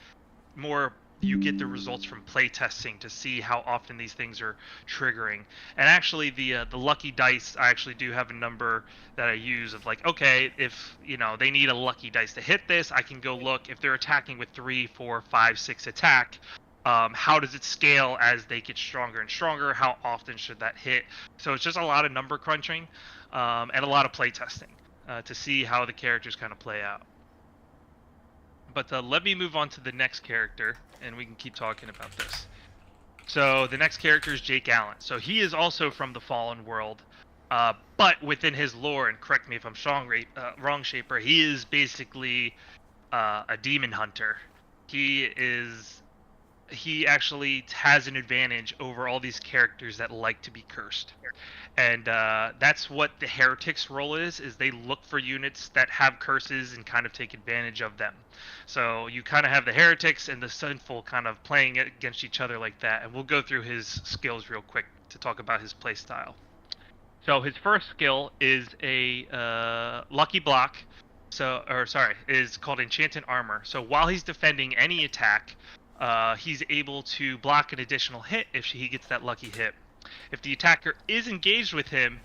more you get the results from playtesting to see how often these things are triggering. And actually, the lucky dice, I actually do have a number that I use of like, okay, if they need a lucky dice to hit this, I can go look if they're attacking with 3, 4, 5, 6 attack. How does it scale as they get stronger and stronger? How often should that hit? So it's just a lot of number crunching and a lot of playtesting to see how the characters kind of play out. But let me move on to the next character, and we can keep talking about this. So the next character is Jake Allen. So he is also from the Fallen World, but within his lore, and correct me if I'm wrong, Shaper, he is basically a demon hunter. He actually has an advantage over all these characters that like to be cursed. And that's what the heretics role is they look for units that have curses and kind of take advantage of them. So you kind of have the heretics and the sinful kind of playing against each other like that. And we'll go through his skills real quick to talk about his playstyle. So his first skill is a lucky block. Is called Enchanted Armor. So while he's defending any attack, he's able to block an additional hit if he gets that lucky hit. If the attacker is engaged with him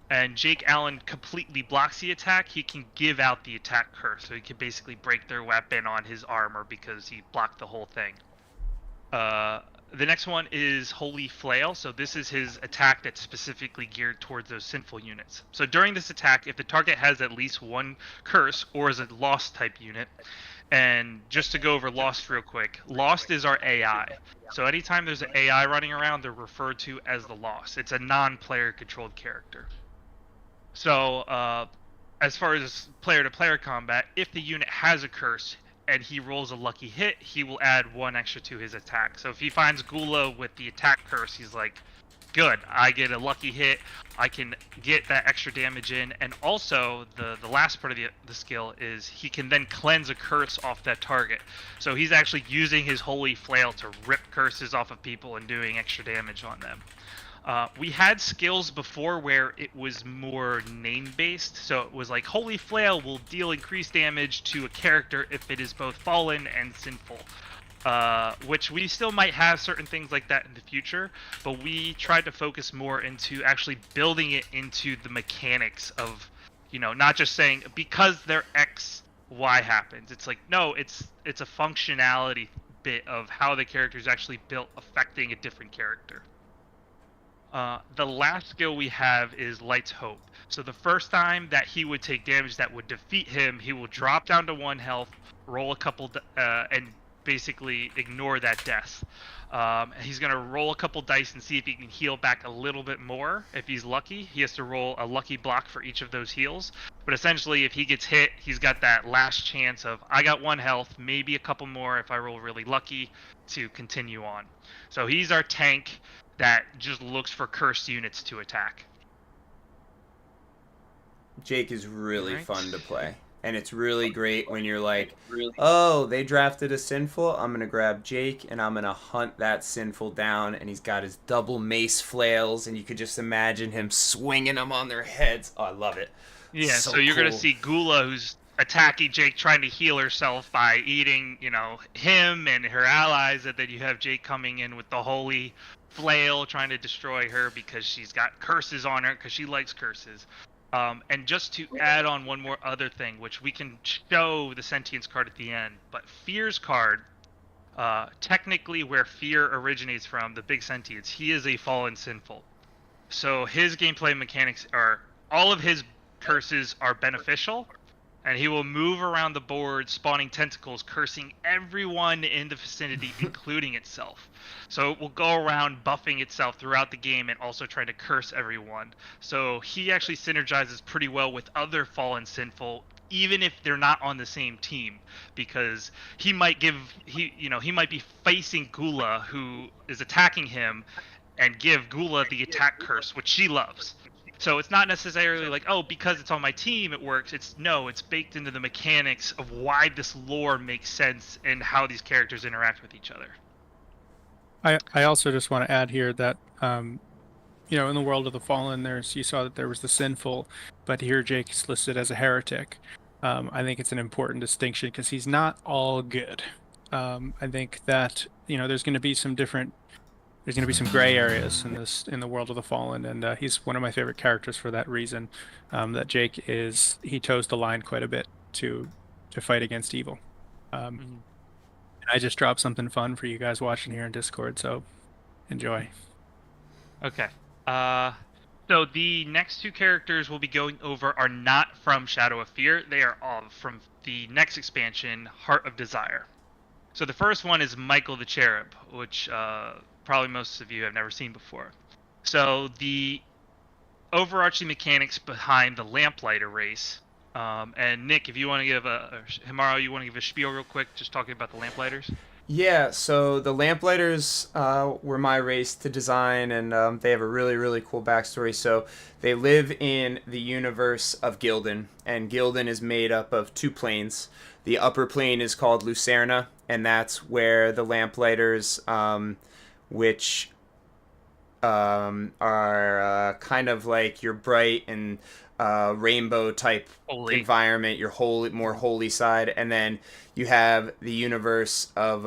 and Jake Allen completely blocks the attack, he can give out the attack curse. So he can basically break their weapon on his armor because he blocked the whole thing. The next one is Holy Flail. So this is his attack that's specifically geared towards those sinful units. So during this attack, if the target has at least one curse or is a lost type unit, and just to go over Lost real quick, Lost is our AI. So anytime there's an AI running around, they're referred to as the Lost. It's a non-player controlled character. So as far as player-to-player combat, if the unit has a curse and he rolls a lucky hit, he will add 1 extra to his attack. So if he finds Gula with the attack curse, he's like, good, I get a lucky hit, I can get that extra damage in, and also the last part of the skill is he can then cleanse a curse off that target. So he's actually using his Holy Flail to rip curses off of people and doing extra damage on them. We had skills before where it was more name-based, so it was like Holy Flail will deal increased damage to a character if it is both fallen and sinful. Which we still might have certain things like that in the future, but we tried to focus more into actually building it into the mechanics of, not just saying because they're X, Y happens. It's like, no, it's a functionality bit of how the character is actually built affecting a different character. The last skill we have is Light's Hope. So the first time that he would take damage that would defeat him, he will drop down to 1 health, roll a couple, and basically ignore that death. He's going to roll a couple dice and see if he can heal back a little bit more. If he's lucky, he has to roll a lucky block for each of those heals. But essentially, if he gets hit, he's got that last chance of, I got 1 health, maybe a couple more if I roll really lucky to continue on. So he's our tank that just looks for cursed units to attack. Jake is really fun to play. And it's really great when you're like, oh, they drafted a sinful. I'm going to grab Jake and I'm going to hunt that sinful down. And he's got his double mace flails. And you could just imagine him swinging them on their heads. Oh, I love it. Yeah, so you're going to see Gula, who's attacking Jake, trying to heal herself by eating, him and her allies. And then you have Jake coming in with the Holy Flail, trying to destroy her because she's got curses on her because she likes curses. And just to add on one more other thing, which we can show the Sentience card at the end, but Fear's card, technically where Fear originates from, the big Sentience, he is a fallen sinful. So his gameplay mechanics are, all of his curses are beneficial, and he will move around the board spawning tentacles, cursing everyone in the vicinity, including itself. So it will go around buffing itself throughout the game and also trying to curse everyone. So he actually synergizes pretty well with other fallen sinful, even if they're not on the same team, because he might be facing Gula, who is attacking him, and give Gula the attack curse, which she loves. So it's not necessarily like, oh, because it's on my team it works. It's baked into the mechanics of why this lore makes sense and how these characters interact with each other. I also just want to add here that in the world of the fallen, you saw that there was the sinful, but here Jake's listed as a heretic. I think it's an important distinction because he's not all good. I think that there's going to be some gray areas in the world of the fallen, and he's one of my favorite characters for that reason. That he toes the line quite a bit to fight against evil. And I just dropped something fun for you guys watching here in Discord, so enjoy. Okay. So the next two characters we'll be going over are not from Shadow of Fear. They are all from the next expansion, Heart of Desire. So the first one is Michael the Cherub, which probably most of you have never seen before. So the overarching mechanics behind the Lamplighter race, and Nick, if you want to give Himaro, you want to give a spiel real quick, just talking about the Lamplighters? Yeah, so the Lamplighters were my race to design, and they have a really, really cool backstory. So they live in the universe of Gildan, and Gildan is made up of two planes. The upper plane is called Lucerna, and that's where the Lamplighters, which are kind of like your bright and rainbow type environment, your more holy side, and then you have the universe of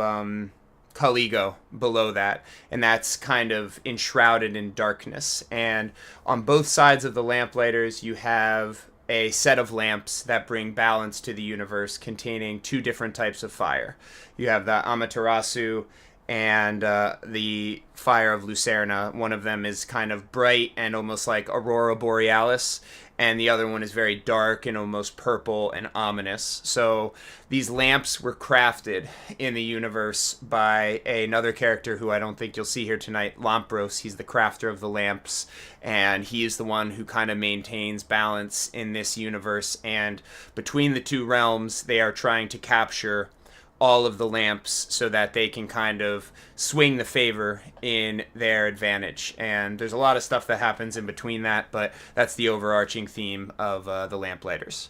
Caligo below that, and that's kind of enshrouded in darkness. And on both sides of the Lamplighters, you have a set of lamps that bring balance to the universe, containing two different types of fire. You have the Amaterasu and the fire of Lucerna. One of them is kind of bright and almost like Aurora Borealis, and the other one is very dark and almost purple and ominous. So these lamps were crafted in the universe by another character who I don't think you'll see here tonight, Lampros. He's the crafter of the lamps, and he is the one who kind of maintains balance in this universe. And between the two realms, they are trying to capture all of the lamps so that they can kind of swing the favor in their advantage. And there's a lot of stuff that happens in between that, but that's the overarching theme of the Lamplighters.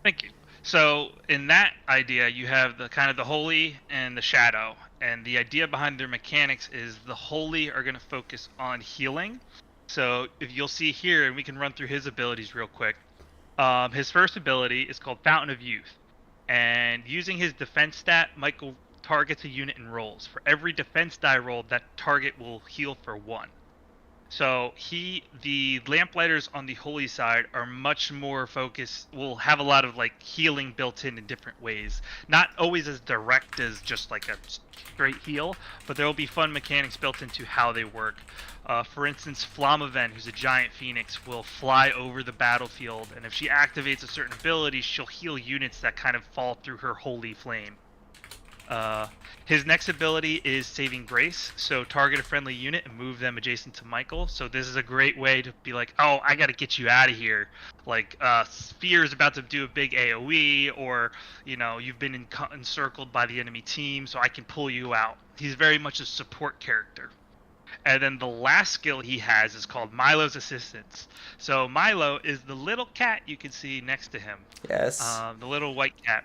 Thank you. So in that idea, you have the kind of the holy and the shadow, and the idea behind their mechanics is the holy are going to focus on healing. So if you'll see here, and we can run through his abilities real quick. His first ability is called Fountain of Youth. And using his defense stat, Michael targets a unit and rolls. For every defense die rolled, that target will heal for 1. So the Lamplighters on the holy side are much more focused, will have a lot of like healing built in different ways. Not always as direct as just like a straight heal, but there will be fun mechanics built into how they work. For instance, Flamaven, who's a giant phoenix, will fly over the battlefield, and if she activates a certain ability, she'll heal units that kind of fall through her holy flame. His next ability is Saving Grace, so target a friendly unit and move them adjacent to Michael. So this is a great way to be like, oh, I gotta get you out of here. Like, Sphere is about to do a big AoE, or, you've been encircled by the enemy team, so I can pull you out. He's very much a support character. And then the last skill he has is called Milo's Assistance. So Milo is the little cat you can see next to him. Yes. The little white cat.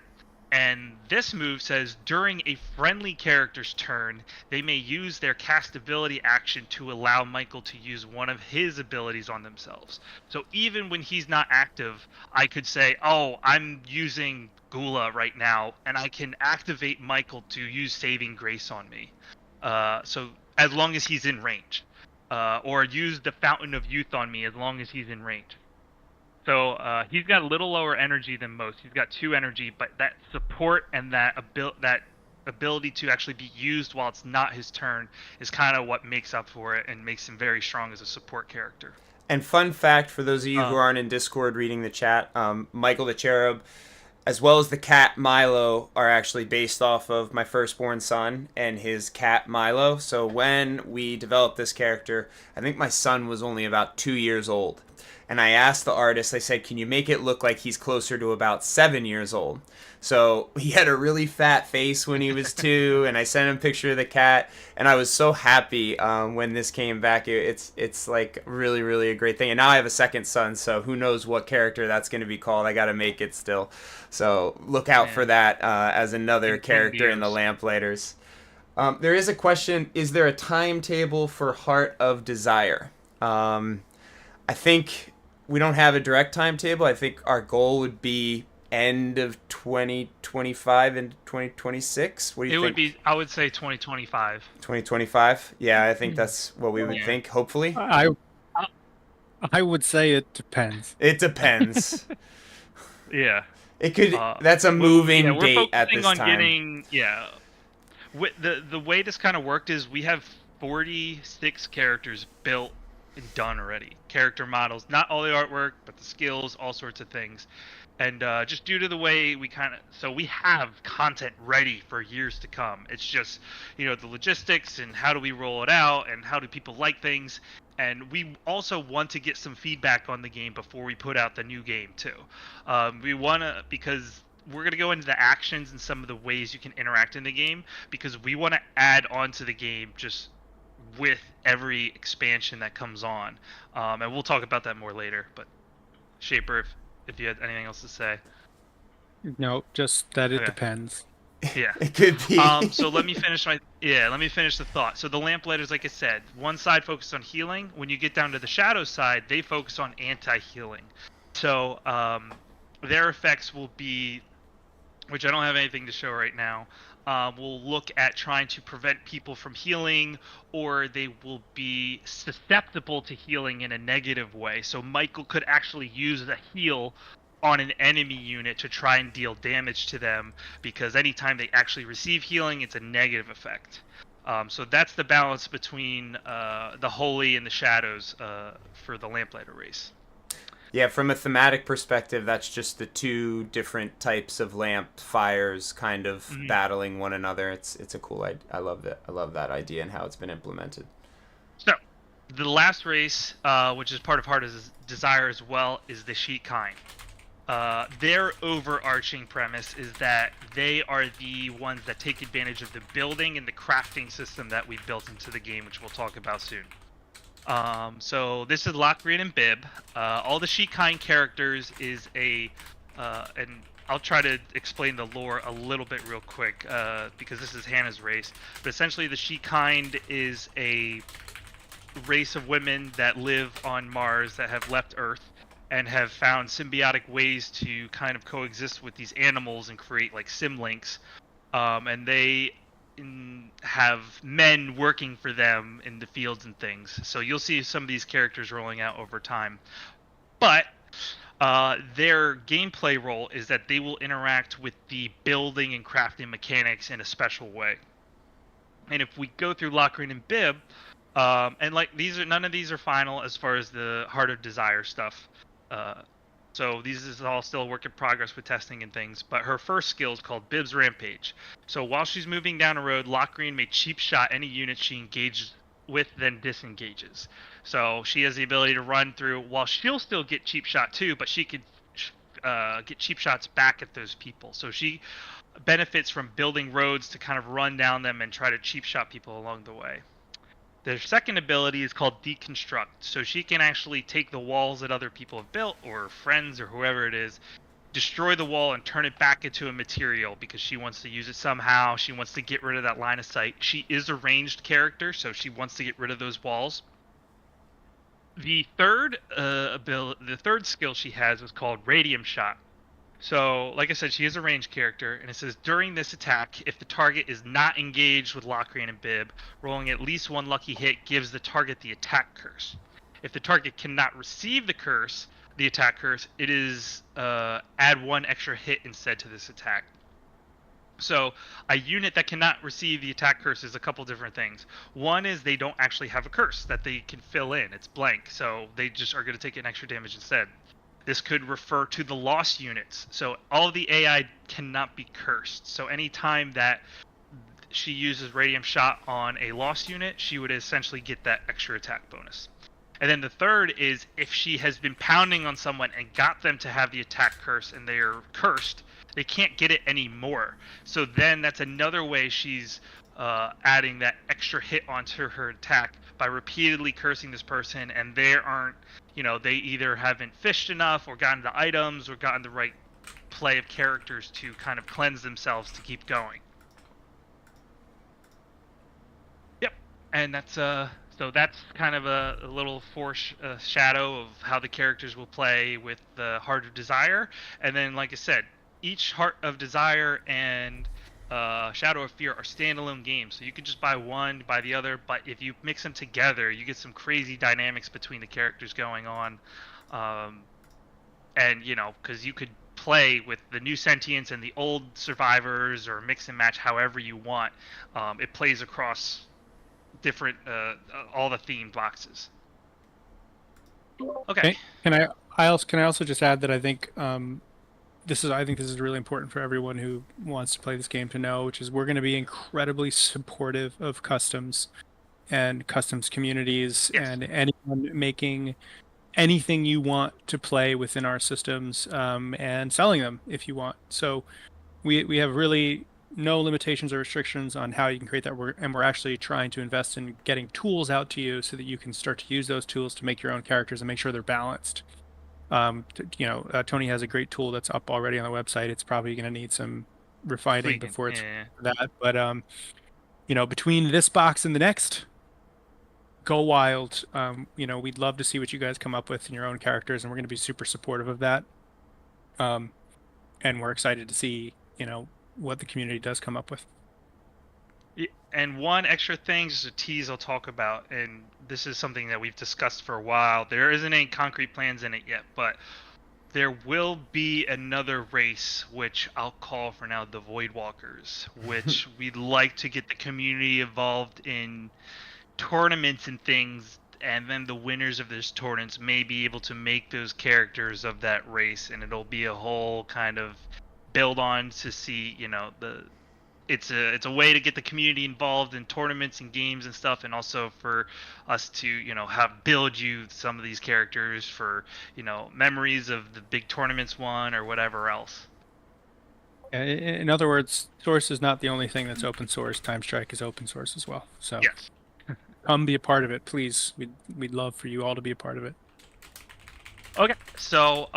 And this move says during a friendly character's turn, they may use their cast ability action to allow Michael to use one of his abilities on themselves. So even when he's not active, I could say, oh, I'm using Gula right now, and I can activate Michael to use Saving Grace on me. So as long as he's in range. Or use the Fountain of Youth on me as long as he's in range. So he's got a little lower energy than most. He's got 2 energy, but that support and that ability to actually be used while it's not his turn is kind of what makes up for it and makes him very strong as a support character. And fun fact for those of you who aren't in Discord reading the chat, Michael the Cherub, as well as the cat Milo, are actually based off of my firstborn son and his cat Milo. So when we developed this character, I think my son was only about 2 years old. And I asked the artist, I said, can you make it look like he's closer to about 7 years old? So he had a really fat face when he was 2, and I sent him a picture of the cat, and I was so happy when this came back. It's like really, really a great thing. And now I have a second son, so who knows what character that's going to be called. I got to make it still. So look out for that as another character in the Lamplighters. There is a question, is there a timetable for Heart of Desire? I think we don't have a direct timetable. I think our goal would be end of 2025 and 2026. What do you think? It would be, I would say 2025. 2025? Yeah, I think that's what we would think, hopefully. I would say it depends. It depends. Yeah. It could, that's a moving we're date at this focusing on time. the way this kind of worked is we have 46 characters built and done already. Character models, not all the artwork, but the skills, all sorts of things. And just due to the way we so we have content ready for years to come. It's just, the logistics and how do we roll it out and how do people like things. And we also want to get some feedback on the game before we put out the new game too. We want to, because we're going to go into the actions and some of the ways you can interact in the game, because we want to add on to the game just with every expansion that comes on. And we'll talk about that more later. But Shaper, if you had anything else to say. No, just that it depends. Yeah. It could be. So let me finish the thought. So the Lamplighters, like I said, one side focuses on healing. When you get down to the Shadow side, they focus on anti-healing. So their effects will be, which I don't have anything to show right now, will look at trying to prevent people from healing, or they will be susceptible to healing in a negative way. So Michael could actually use the heal on an enemy unit to try and deal damage to them, because anytime they actually receive healing, it's a negative effect. So that's the balance between the Holy and the Shadows for the Lamplighter race. Yeah, from a thematic perspective, that's just the two different types of lamp fires kind of battling one another. It's a cool idea. I love that. I love that idea and how it's been implemented. So, the last race, which is part of Heart of Desire as well, is the Sheet Kind. Their overarching premise is that they are the ones that take advantage of the building and the crafting system that we've built into the game, which we'll talk about soon. So this is Locrian and Bib. All the Sheet Kind characters is and I'll try to explain the lore a little bit real quick, because this is Hannah's race. But essentially the Sheet Kind is a race of women that live on Mars that have left Earth and have found symbiotic ways to kind of coexist with these animals and create like symlinks. And they have men working for them in the fields and things. So you'll see some of these characters rolling out over time. But their gameplay role is that they will interact with the building and crafting mechanics in a special way. And if we go through Locrian and Bib, and like none of these are final as far as the Heart of Desire stuff. So these is all still a work in progress with testing and things, but her first skill is called Bib's Rampage. So while she's moving down a road, Locrian may cheap shot any unit she engages with, then disengages. So she has the ability to run through, while she'll still get cheap shot too, but she could get cheap shots back at those people. So she benefits from building roads to kind of run down them and try to cheap shot people along the way. Their second ability is called Deconstruct. So she can actually take the walls that other people have built, or friends, or whoever it is, destroy the wall and turn it back into a material because she wants to use it somehow. She wants to get rid of that line of sight. She is a ranged character, so she wants to get rid of those walls. The third skill she has is called Radium Shot. So, like I said, she is a ranged character, and it says, during this attack, if the target is not engaged with Locrian and Bib, rolling at least one lucky hit gives the target the attack curse. If the target cannot receive the attack curse, it is add one extra hit instead to this attack. So, a unit that cannot receive the attack curse is a couple different things. One is they don't actually have a curse that they can fill in. It's blank, so they just are going to take an extra damage instead. This could refer to the lost units. So all of the AI cannot be cursed. So anytime that she uses Radium Shot on a lost unit, she would essentially get that extra attack bonus. And then the third is if she has been pounding on someone and got them to have the attack curse and they're cursed, they can't get it anymore. So then that's another way she's adding that extra hit onto her attack by repeatedly cursing this person, and they aren't, they either haven't fished enough or gotten the items or gotten the right play of characters to kind of cleanse themselves to keep going. Yep, and that's so that's kind of a little foreshadow of how the characters will play with the Heart of Desire. And then, like I said, each Heart of Desire and Shadow of Fear are standalone games, so you can just buy one, buy the other. But if you mix them together, you get some crazy dynamics between the characters going on. And because you could play with the new sentients and the old survivors, or mix and match however you want. It plays across different all the themed boxes. Okay. Can I also just add that I think this is really important for everyone who wants to play this game to know, which is we're going to be incredibly supportive of customs and customs communities. Yes. And anyone making anything you want to play within our systems, and selling them if you want. So we have really no limitations or restrictions on how you can create that. We're actually trying to invest in getting tools out to you so that you can start to use those tools to make your own characters and make sure they're balanced. Tony has a great tool that's up already on the website. It's probably going to need some refining before it's that. But between this box and the next, go wild. We'd love to see what you guys come up with in your own characters, and we're going to be super supportive of that. And we're excited to see what the community does come up with. And one extra thing, just a tease I'll talk about, and this is something that we've discussed for a while. There isn't any concrete plans in it yet, but there will be another race, which I'll call for now the Void Walkers, which we'd like to get the community involved in tournaments and things, and then the winners of those tournaments may be able to make those characters of that race, and it'll be a whole kind of build on to see it's a way to get the community involved in tournaments and games and stuff, and also for us to have build you some of these characters for memories of the big tournaments won or whatever else. In other words, Source is not the only thing that's open source. TimeStrike is open source as well. So yes, come be a part of it, please. We'd love for you all to be a part of it. Okay, so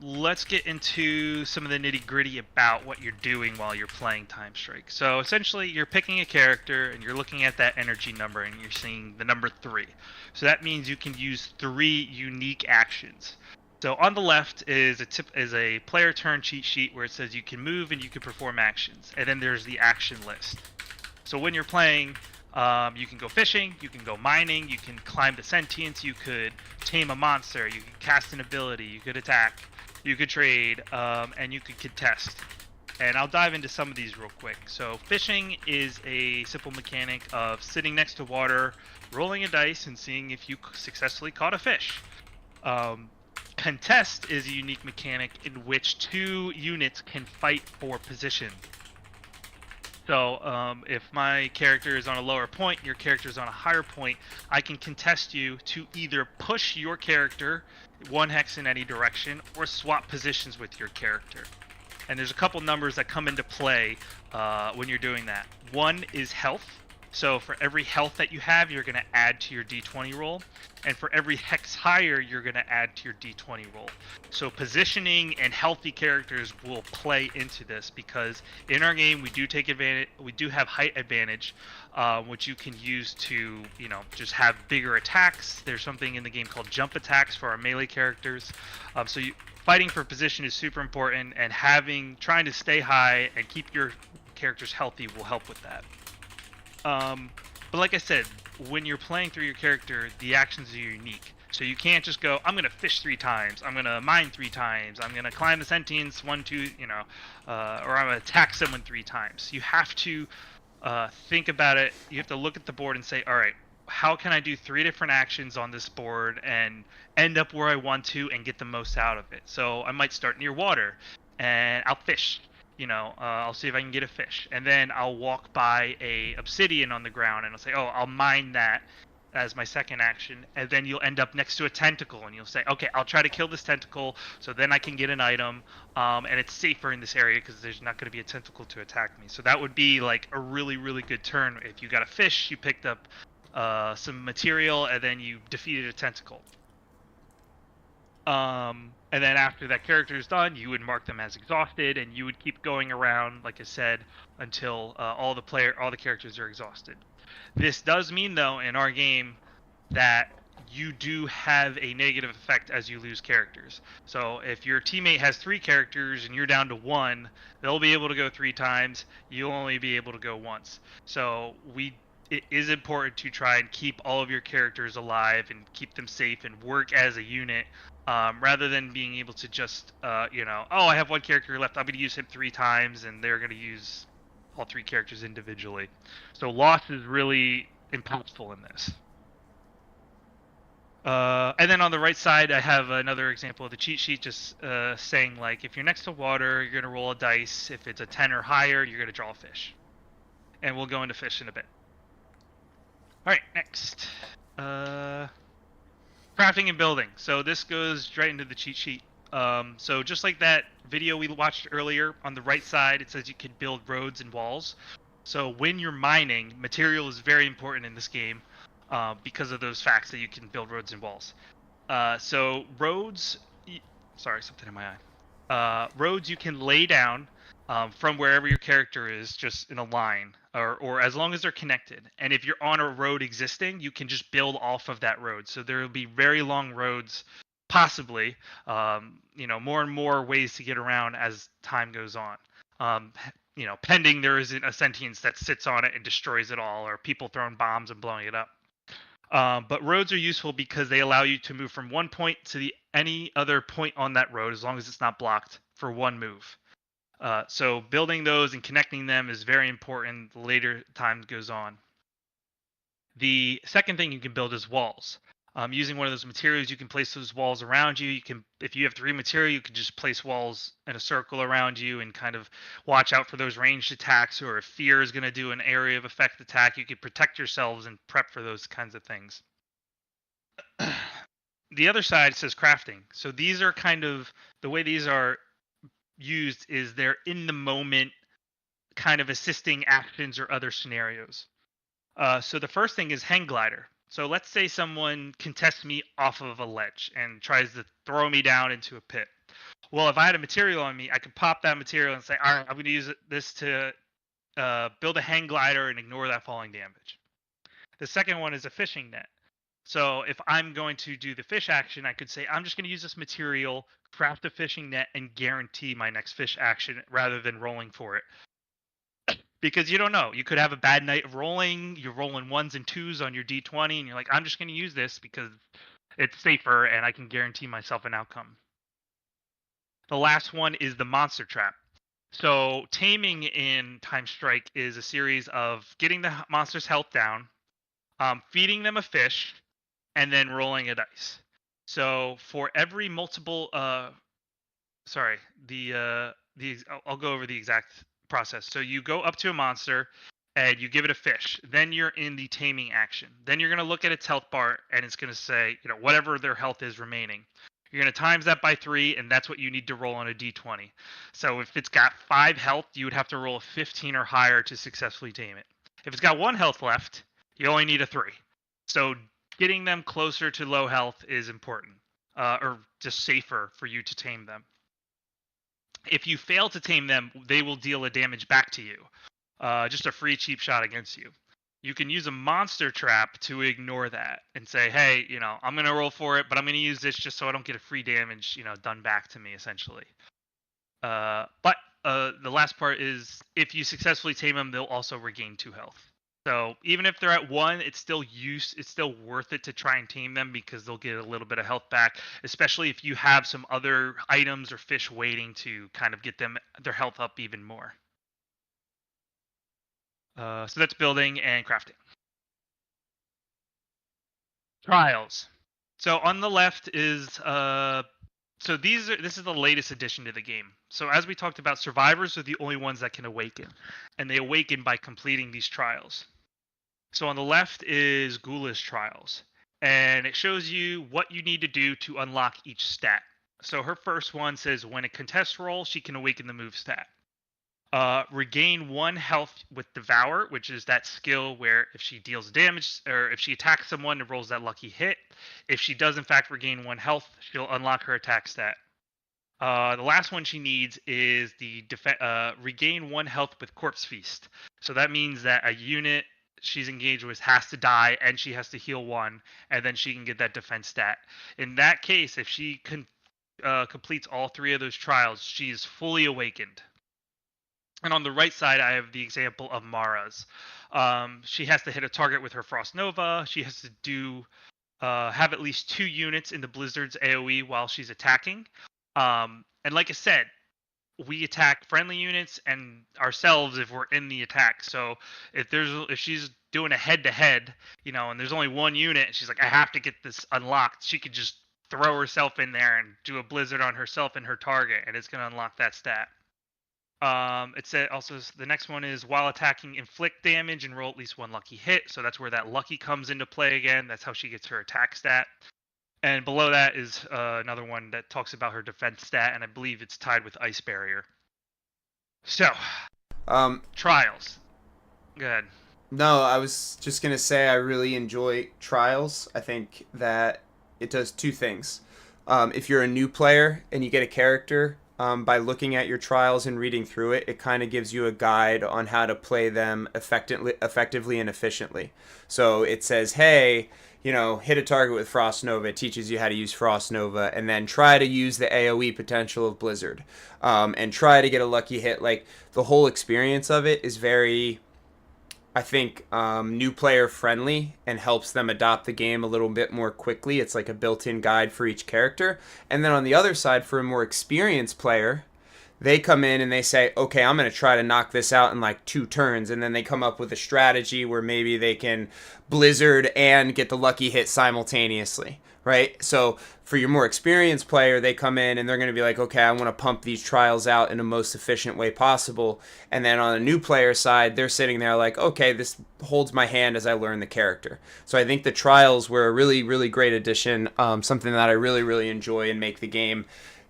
let's get into some of the nitty-gritty about what you're doing while you're playing TimeStrike. So essentially, you're picking a character, and you're looking at that energy number, and you're seeing the number 3. So that means you can use 3 unique actions. So on the left is a player turn cheat sheet where it says you can move and you can perform actions, and then there's the action list. So when you're playing, you can go fishing, you can go mining, you can climb the sentience, you could tame a monster, you could cast an ability, you could attack, you could trade, and you could contest. And I'll dive into some of these real quick. So fishing is a simple mechanic of sitting next to water, rolling a dice, and seeing if you successfully caught a fish. Contest is a unique mechanic in which 2 units can fight for position. So if my character is on a lower point, your character is on a higher point, I can contest you to either push your character 1 hex in any direction or swap positions with your character. And there's a couple numbers that come into play when you're doing that. One is health. So for every health that you have, you're going to add to your d20 roll. And for every hex higher, you're going to add to your d20 roll. So positioning and healthy characters will play into this, because in our game we do take advantage. We do have height advantage, which you can use to just have bigger attacks. There's something in the game called jump attacks for our melee characters. Fighting for position is super important, and trying to stay high and keep your characters healthy will help with that. But like I said, when you're playing through your character, the actions are unique. So you can't just go, I'm going to fish 3 times, I'm going to mine 3 times, I'm going to climb the sentience 1, 2, or I'm going to attack someone 3 times. You have to think about it. You have to look at the board and say, all right, how can I do 3 different actions on this board and end up where I want to and get the most out of it? So I might start near water, and I'll fish. I'll see if I can get a fish, and then I'll walk by a obsidian on the ground, and I'll say, oh, I'll mine that, as my second action, and then you'll end up next to a tentacle, and you'll say, okay, I'll try to kill this tentacle, so then I can get an item, and it's safer in this area because there's not going to be a tentacle to attack me. So that would be like a really, really good turn. If you got a fish, you picked up some material, and then you defeated a tentacle. And then after that character is done, you would mark them as exhausted, and you would keep going around, like I said, until all the characters are exhausted. This does mean, though, in our game, that you do have a negative effect as you lose characters. So if your teammate has 3 characters and you're down to 1, they'll be able to go 3 times. You'll only be able to go once. So it is important to try and keep all of your characters alive and keep them safe and work as a unit, rather than being able to just, oh, I have 1 character left, I'm going to use him 3 times, and they're going to use all 3 characters individually. So loss is really impactful in this. And then on the right side, I have another example of the cheat sheet, just saying, like, if you're next to water, you're going to roll a dice. If it's a 10 or higher, you're going to draw a fish. And we'll go into fish in a bit. All right, next. Crafting and building. So this goes right into the cheat sheet. So just like that video we watched earlier, on the right side, it says you can build roads and walls. So when you're mining, material is very important in this game, because of those facts that you can build roads and walls. So roads, sorry, something in my eye. Roads you can lay down from wherever your character is, just in a line, or as long as they're connected. And if you're on a road existing, you can just build off of that road. So there will be very long roads, possibly, more and more ways to get around as time goes on. Pending there isn't a sentience that sits on it and destroys it all, or people throwing bombs and blowing it up. But roads are useful because they allow you to move from one point to any other point on that road, as long as it's not blocked, for one move. So building those and connecting them is very important the later time goes on. The second thing you can build is walls. Using one of those materials, you can place those walls around you. If you have 3 material, you can just place walls in a circle around you and kind of watch out for those ranged attacks, or if fear is going to do an area of effect attack, you can protect yourselves and prep for those kinds of things. The other side says crafting. So these are kind of, the way these are used is they're in the moment kind of assisting actions or other scenarios. So the first thing is hang glider. So let's say someone contests me off of a ledge and tries to throw me down into a pit. Well, if I had a material on me, I could pop that material and say, all right, I'm going to use this to build a hang glider and ignore that falling damage. The second one is a fishing net. So if I'm going to do the fish action, I could say, I'm just going to use this material, craft a fishing net, and guarantee my next fish action rather than rolling for it. Because you don't know. You could have a bad night of rolling. You're rolling 1s and 2s on your D20, and you're like, I'm just going to use this because it's safer and I can guarantee myself an outcome. The last one is the monster trap. So taming in TimeStrike is a series of getting the monster's health down, feeding them a fish, and then rolling a dice. So for every multiple, I'll go over the exact process. So you go up to a monster and you give it a fish. Then you're in the taming action. Then you're going to look at its health bar and it's going to say, whatever their health is remaining. You're going to times that by 3, and that's what you need to roll on a d20. So if it's got 5 health, you would have to roll a 15 or higher to successfully tame it. If it's got 1 health left, you only need a 3. So getting them closer to low health is important, or just safer for you to tame them. If you fail to tame them, they will deal a damage back to you. Just a free cheap shot against you. You can use a monster trap to ignore that and say, hey, I'm going to roll for it, but I'm going to use this just so I don't get a free damage, done back to me, essentially. But the last part is, if you successfully tame them, they'll also regain 2 health. So even if they're at 1, it's still worth it to try and tame them because they'll get a little bit of health back, especially if you have some other items or fish waiting to kind of get their health up even more. So that's building and crafting. Trials. So on the left is this is the latest addition to the game. So as we talked about, survivors are the only ones that can awaken, and they awaken by completing these trials. So on the left is Ghoulish Trials, and it shows you what you need to do to unlock each stat. So her first one says when a contest roll, she can awaken the move stat. Regain 1 health with Devour, which is that skill where if she deals damage or if she attacks someone and rolls that lucky hit, if she does in fact regain 1 health, she'll unlock her attack stat. The last one she needs is the regain 1 health with Corpse Feast. So that means that a unit she's engaged with has to die and she has to heal 1, and then she can get that defense stat. In that case, if she completes all 3 of those trials, she's fully awakened. And on the right side, I have the example of Mara's. She has to hit a target with her Frost Nova. She has to have at least 2 units in the Blizzard's AoE while she's attacking. And like I said, we attack friendly units and ourselves if we're in the attack. So if she's doing a head-to-head, and there's only 1 unit, and she's like, I have to get this unlocked, she could just throw herself in there and do a Blizzard on herself and her target, and it's going to unlock that stat. It said also the next one is while attacking, inflict damage and roll at least 1 lucky hit. So that's where that lucky comes into play again. That's how she gets her attack stat. And below that is another one that talks about her defense stat, and I believe it's tied with Ice Barrier. So, Trials. Go ahead. No, I was just gonna say I really enjoy Trials. I think that it does 2 things. If you're a new player and you get a character, by looking at your trials and reading through it, it kind of gives you a guide on how to play them effectively and efficiently. So it says, hey, hit a target with Frost Nova. It teaches you how to use Frost Nova, and then try to use the AoE potential of Blizzard, and try to get a lucky hit. Like, the whole experience of it is very, I think, new player friendly and helps them adopt the game a little bit more quickly. It's like a built-in guide for each character. And then on the other side, for a more experienced player, they come in and they say, okay, I'm going to try to knock this out in like 2 turns. And then they come up with a strategy where maybe they can Blizzard and get the lucky hit simultaneously, right? So for your more experienced player, they come in and they're going to be like, okay, I want to pump these trials out in the most efficient way possible. And then on a new player side, they're sitting there like, okay, this holds my hand as I learn the character. So I think the trials were a really, really great addition, something that I really, really enjoy and make the game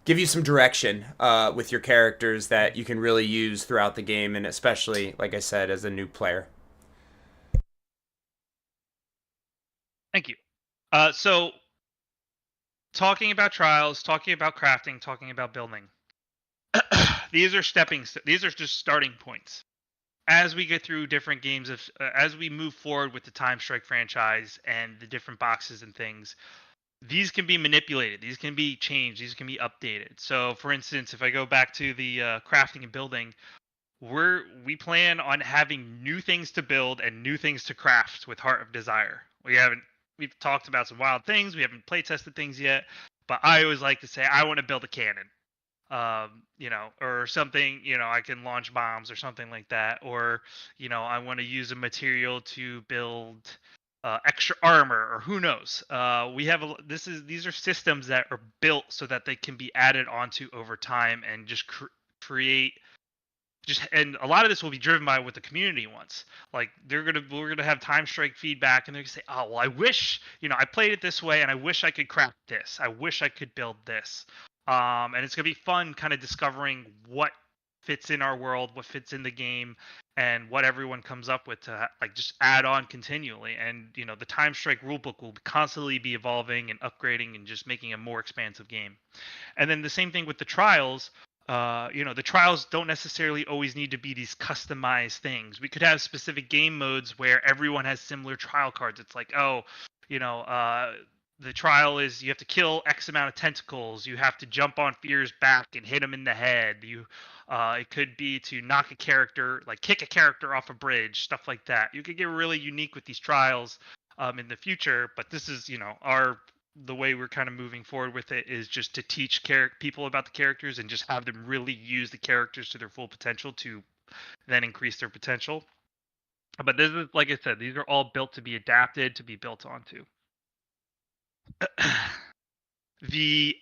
give you some direction with your characters that you can really use throughout the game, and especially, like I said, as a new player. Thank you. So, talking about trials, talking about crafting, talking about building. These are just starting points. As we get through different games as we move forward with the TimeStrike franchise and the different boxes and things, these can be manipulated, these can be changed, these can be updated. So for instance, if I go back to the crafting and building, we plan on having new things to build and new things to craft with Heart of Desire. We've talked about some wild things, we haven't play tested things yet, but I always like to say I want to build a cannon, or something, I can launch bombs or something like that, or I want to use a material to build extra armor, or who knows. These are systems that are built so that they can be added onto over time and just create. And a lot of this will be driven by what the community wants. Like we're gonna have TimeStrike feedback, and they're gonna say, "Oh, well, I wish I played it this way, and I wish I could craft this. I wish I could build this." And it's gonna be fun, kind of discovering what fits in our world, what fits in the game, and what everyone comes up with to just add on continually. And the TimeStrike rulebook will constantly be evolving and upgrading and just making a more expansive game. And then the same thing with the trials. The trials don't necessarily always need to be these customized things. We could have specific game modes where everyone has similar trial cards. It's like, oh, the trial is you have to kill X amount of tentacles. You have to jump on Fear's back and hit him in the head. It could be to knock a character, like kick a character off a bridge, stuff like that. You could get really unique with these trials in the future, but this is, the way we're kind of moving forward with it is just to teach people about the characters and just have them really use the characters to their full potential to then increase their potential. But this is, like I said, these are all built to be adapted, to be built onto. The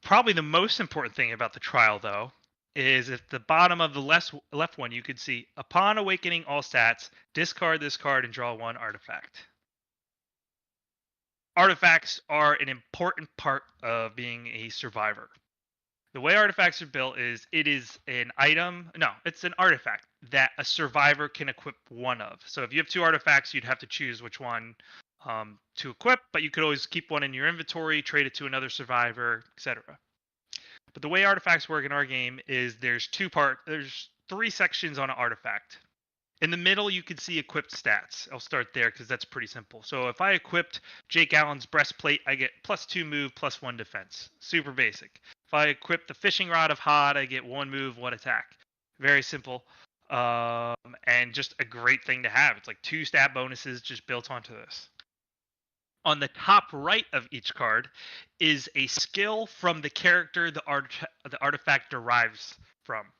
probably the most important thing about the trial, though, is at the bottom of the left one, you could see upon awakening all stats, discard this card and draw 1 artifact. Artifacts are an important part of being a survivor. The way artifacts are built is it is an item, no, it's an artifact that a survivor can equip one of. So if you have 2 artifacts, you'd have to choose which one to equip, but you could always keep one in your inventory, trade it to another survivor, etc. But the way artifacts work in our game is there's 3 sections on an artifact. In the middle, you can see equipped stats. I'll start there because that's pretty simple. So if I equipped Jake Allen's breastplate, I get +2 move, +1 defense. Super basic. If I equip the fishing rod of Hod, I get 1 move, 1 attack. Very simple. And just a great thing to have. It's like 2 stat bonuses just built onto this. On the top right of each card is a skill from the character the artifact derives from.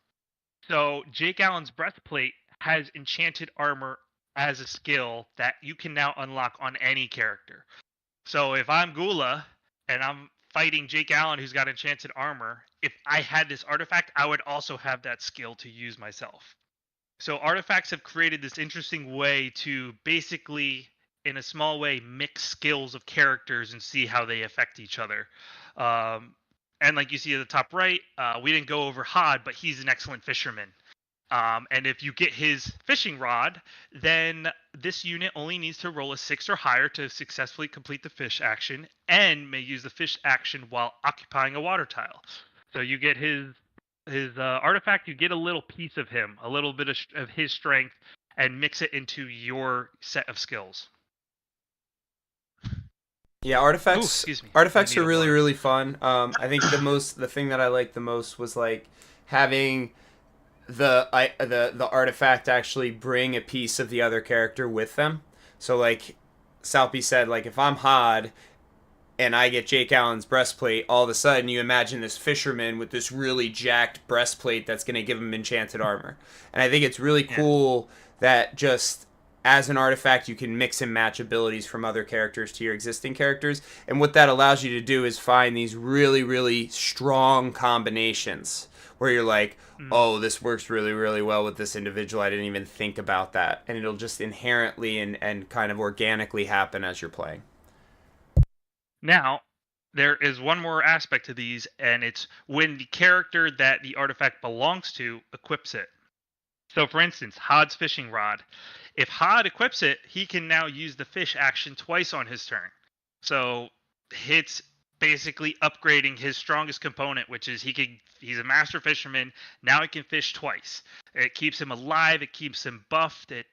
So Jake Allen's breastplate has enchanted armor as a skill that you can now unlock on any character. So if I'm Gula and I'm fighting Jake Allen who's got enchanted armor, if I had this artifact, I would also have that skill to use myself. So artifacts have created this interesting way to basically, in a small way, mix skills of characters and see how they affect each other. And like you see at the top right, we didn't go over Hod, but he's an excellent fisherman. And if you get his fishing rod, then this unit only needs to roll a 6 or higher to successfully complete the fish action and may use the fish action while occupying a water tile. So you get his artifact, you get a little piece of him, a little bit of his strength, and mix it into your set of skills. Yeah, artifacts. Artifacts are really fun. I think the thing that I liked the most was like having the artifact actually bring a piece of the other character with them. So like Salpy said, like if I'm Hod and I get Jake Allen's breastplate, all of a sudden you imagine this fisherman with this really jacked breastplate that's going to give him enchanted armor. And I think it's really cool that just as an artifact you can mix and match abilities from other characters to your existing characters. And what that allows you to do is find these really strong combinations where you're like, oh, this works really well with this individual. I didn't even think about that. And it'll just inherently and kind of organically happen as you're playing. Now, there is one more aspect to these, and it's when the character that the artifact belongs to equips it. So, for instance, Hod's fishing rod. If Hod equips it, he can now use the fish action twice on his turn. So, it's basically upgrading his strongest component, which is he's a master fisherman. Now he can fish twice. It keeps him alive. It keeps him buffed. It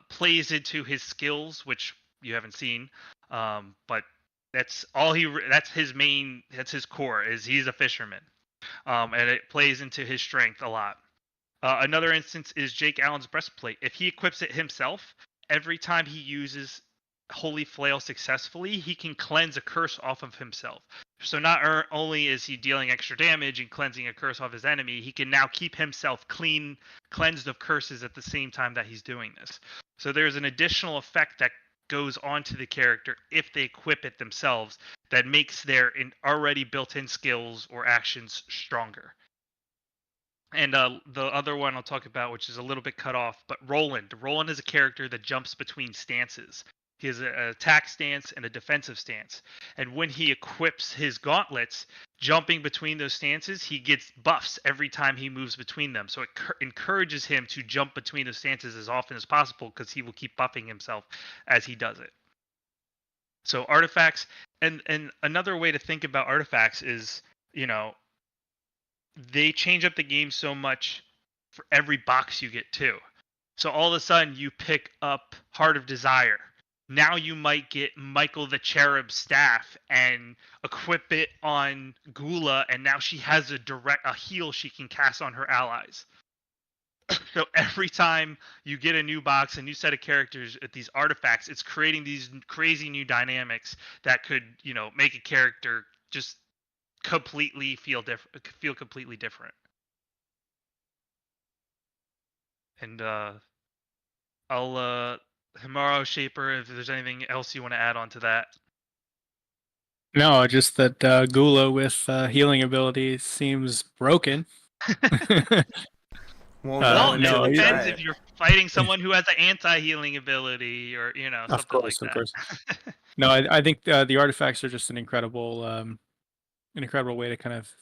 plays into his skills, which you haven't seen, but that's all that's his core is he's a fisherman, and it plays into his strength a lot. Another instance is Jake Allen's breastplate. If he equips it himself, every time he uses Holy Flail successfully, he can cleanse a curse off of himself. So not only is he dealing extra damage and cleansing a curse off his enemy, he can now keep himself cleansed of curses at the same time that he's doing this. So there's an additional effect that goes onto the character if they equip it themselves that makes their already built-in skills or actions stronger. And the other one I'll talk about, which is a little bit cut off, but Roland. Roland is a character that jumps between stances. He has an attack stance and a defensive stance. And when he equips his gauntlets, jumping between those stances, he gets buffs every time he moves between them. So it encourages him to jump between the stances as often as possible because he will keep buffing himself as he does it. So artifacts, and another way to think about artifacts is, they change up the game so much for every box you get too. So all of a sudden you pick up Heart of Desire. Now you might get Michael the Cherub staff and equip it on Gula, and now she has a heal she can cast on her allies. So every time you get a new box, a new set of characters at these artifacts, it's creating these crazy new dynamics that could, make a character just completely feel completely different. And I'll Himaro Shaper, if there's anything else you want to add on to that. No, just that Gula with healing abilities seems broken. Won't know Well, until it we try depends it. if you're fighting someone who has an anti-healing ability or Of something like course, of course. that. No, I think the artifacts are just an incredible way to kind of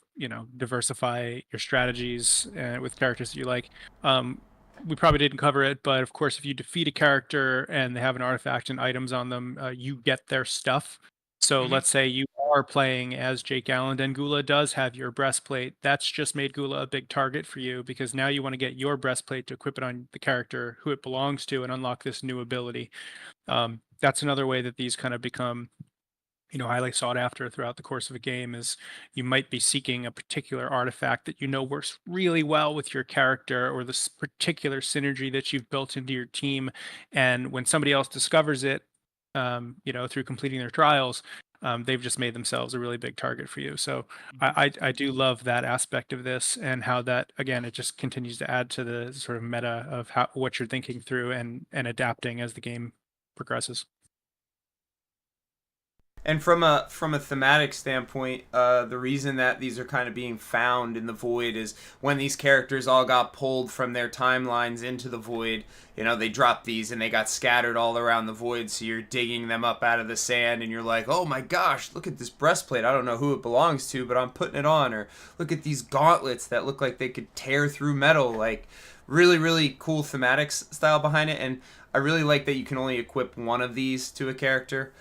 diversify your strategies with characters that you like. We probably didn't cover it, but of course, if you defeat a character and they have an artifact and items on them, you get their stuff. So Mhm. let's say you are playing as Jake Allen and Gula does have your breastplate. That's just made Gula a big target for you because now you want to get your breastplate to equip it on the character who it belongs to and unlock this new ability. That's another way that these kind of become highly sought after throughout the course of a game is you might be seeking a particular artifact that works really well with your character or this particular synergy that you've built into your team. And when somebody else discovers it, through completing their trials, they've just made themselves a really big target for you. So I do love that aspect of this and how that, again, it just continues to add to the sort of meta of what you're thinking through and adapting as the game progresses. And from a thematic standpoint, the reason that these are kind of being found in the void is when these characters all got pulled from their timelines into the void. You know, they dropped these and they got scattered all around the void. So you're digging them up out of the sand, and you're like, "Oh my gosh, look at this breastplate! I don't know who it belongs to, but I'm putting it on." Or look at these gauntlets that look like they could tear through metal. Like, really, really cool thematic style behind it, and I really like that you can only equip one of these to a character.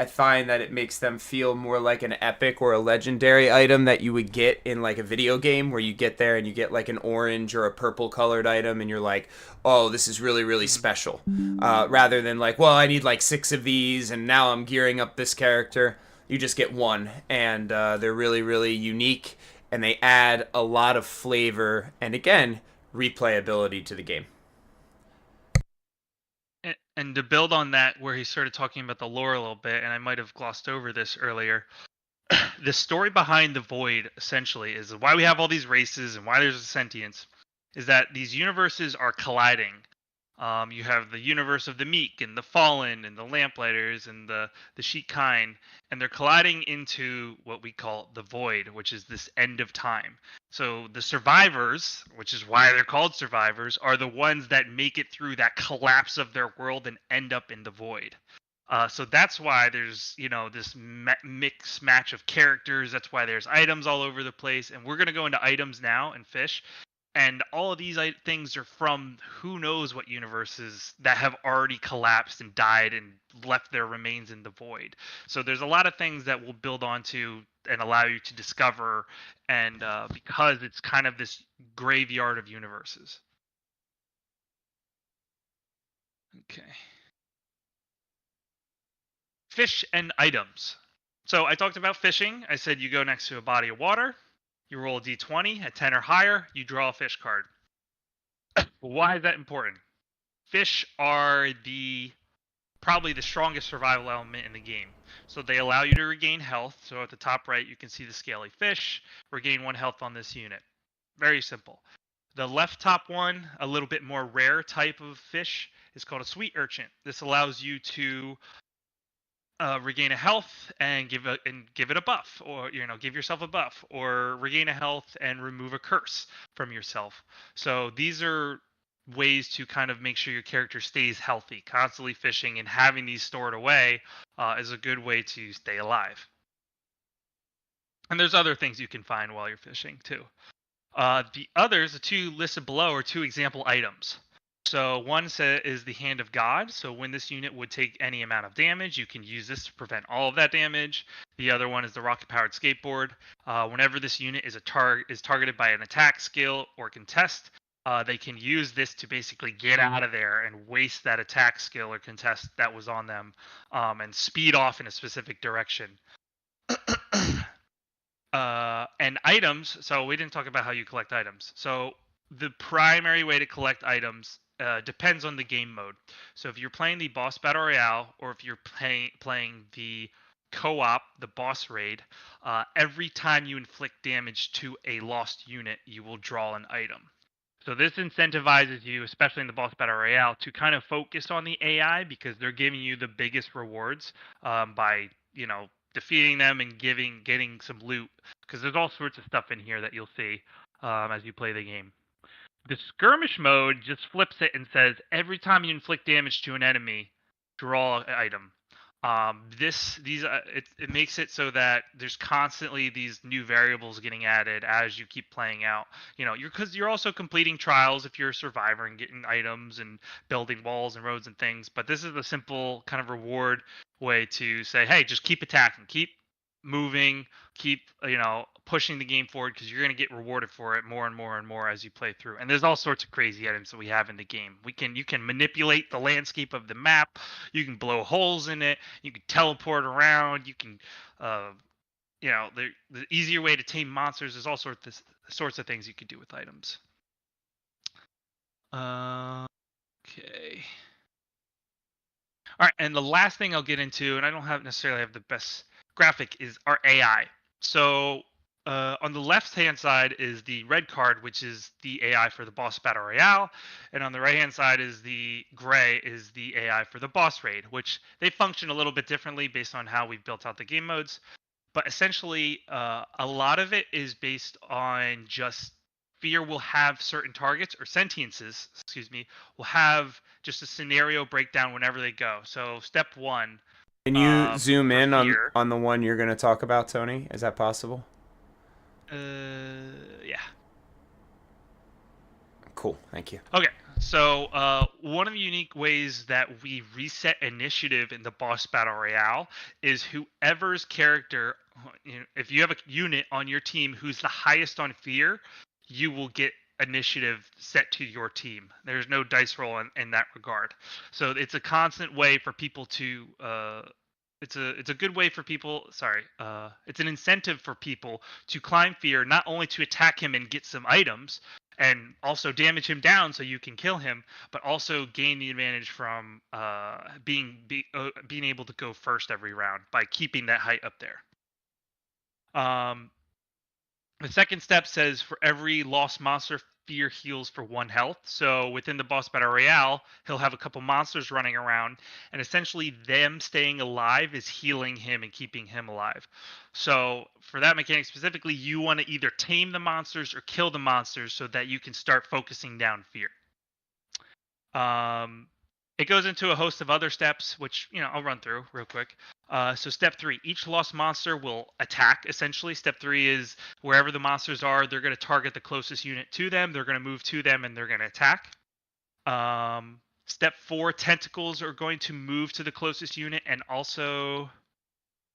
I find that it makes them feel more like an epic or a legendary item that you would get in like a video game where you get there and you get like an orange or a purple colored item and you're like, oh, this is really, really special. Rather than like, well, I need like 6 of these and now I'm gearing up this character. You just get one, and they're really, really unique, and they add a lot of flavor and again, replayability to the game. And to build on that, where he started talking about the lore a little bit, and I might have glossed over this earlier, the story behind the void essentially is why we have all these races and why there's a sentience is that these universes are colliding. You have the universe of the meek and the fallen and the lamplighters and the sheet kind, and they're colliding into what we call the void, which is this end of time. So the survivors, which is why they're called survivors, are the ones that make it through that collapse of their world and end up in the void. So that's why there's this mix match of characters. That's why there's items all over the place, and we're gonna go into items now and fish. And all of these things are from who knows what universes that have already collapsed and died and left their remains in the void. So there's a lot of things that will build onto and allow you to discover, and because it's kind of this graveyard of universes. Okay. Fish and items. So I talked about fishing. I said you go next to a body of water, you roll a d20 at 10 or higher, you draw a fish card. Why is that important? Fish are the probably the strongest survival element in the game. So they allow you to regain health. So at the top right, you can see the scaly fish. Regain 1 health on this unit. Very simple. The left top one, a little bit more rare type of fish, is called a sweet urchin. This allows you to regain a health and give it a buff, or give yourself a buff, or regain a health and remove a curse from yourself. So these are ways to kind of make sure your character stays healthy. Constantly fishing and having these stored away is a good way to stay alive. And there's other things you can find while you're fishing too. The others, the two listed below, are two example items. So one is the Hand of God. So when this unit would take any amount of damage, you can use this to prevent all of that damage. The other one is the rocket-powered skateboard. Whenever this unit is targeted by an attack skill or contest, they can use this to basically get out of there and waste that attack skill or contest that was on them, and speed off in a specific direction. And items. So we didn't talk about how you collect items. So the primary way to collect items depends on the game mode. So if you're playing the boss battle royale, or if you're playing the co-op, the boss raid, every time you inflict damage to a lost unit, you will draw an item. So this incentivizes you, especially in the boss battle royale, to kind of focus on the AI because they're giving you the biggest rewards by defeating them and getting some loot because there's all sorts of stuff in here that you'll see as you play the game. The skirmish mode just flips it and says every time you inflict damage to an enemy, draw an item. It makes it so that there's constantly these new variables getting added as you keep playing out. Because you're also completing trials if you're a survivor and getting items and building walls and roads and things. But this is a simple kind of reward way to say, hey, just keep attacking, keep moving, keep pushing the game forward, because you're going to get rewarded for it more and more and more as you play through. And there's all sorts of crazy items that we have in the game. You can manipulate the landscape of the map, you can blow holes in it, you can teleport around, you can the easier way to tame monsters. There's all sorts of things you could do with items. Okay. All right, and the last thing I'll get into, and I don't necessarily have the best graphic, is our AI. So on the left-hand side is the red card, which is the AI for the boss battle royale, and on the right-hand side is the gray, is the AI for the boss raid, which they function a little bit differently based on how we've built out the game modes. But essentially, a lot of it is based on just fear will have certain targets, or sentiences, excuse me, will have just a scenario breakdown whenever they go. So step one. Can you zoom in fear, on the one you're going to talk about, Tony? Is that possible? Yeah. Cool, thank you. Okay, so one of the unique ways that we reset initiative in the boss battle royale is whoever's character, if you have a unit on your team who's the highest on fear, you will get initiative set to your team. There's no dice roll in that regard. So it's a constant way for people to it's a good way for people, it's an incentive for people to climb fear, not only to attack him and get some items and also damage him down so you can kill him, but also gain the advantage from being able to go first every round by keeping that height up there. The second step says for every lost monster, fear heals for 1 health. So within the boss battle royale, he'll have a couple monsters running around, and essentially them staying alive is healing him and keeping him alive. So for that mechanic specifically, you want to either tame the monsters or kill the monsters so that you can start focusing down fear. It goes into a host of other steps, which I'll run through real quick. So step 3, each lost monster will attack, essentially. Step 3 is wherever the monsters are, they're going to target the closest unit to them, they're going to move to them, and they're going to attack. Step 4, tentacles are going to move to the closest unit and also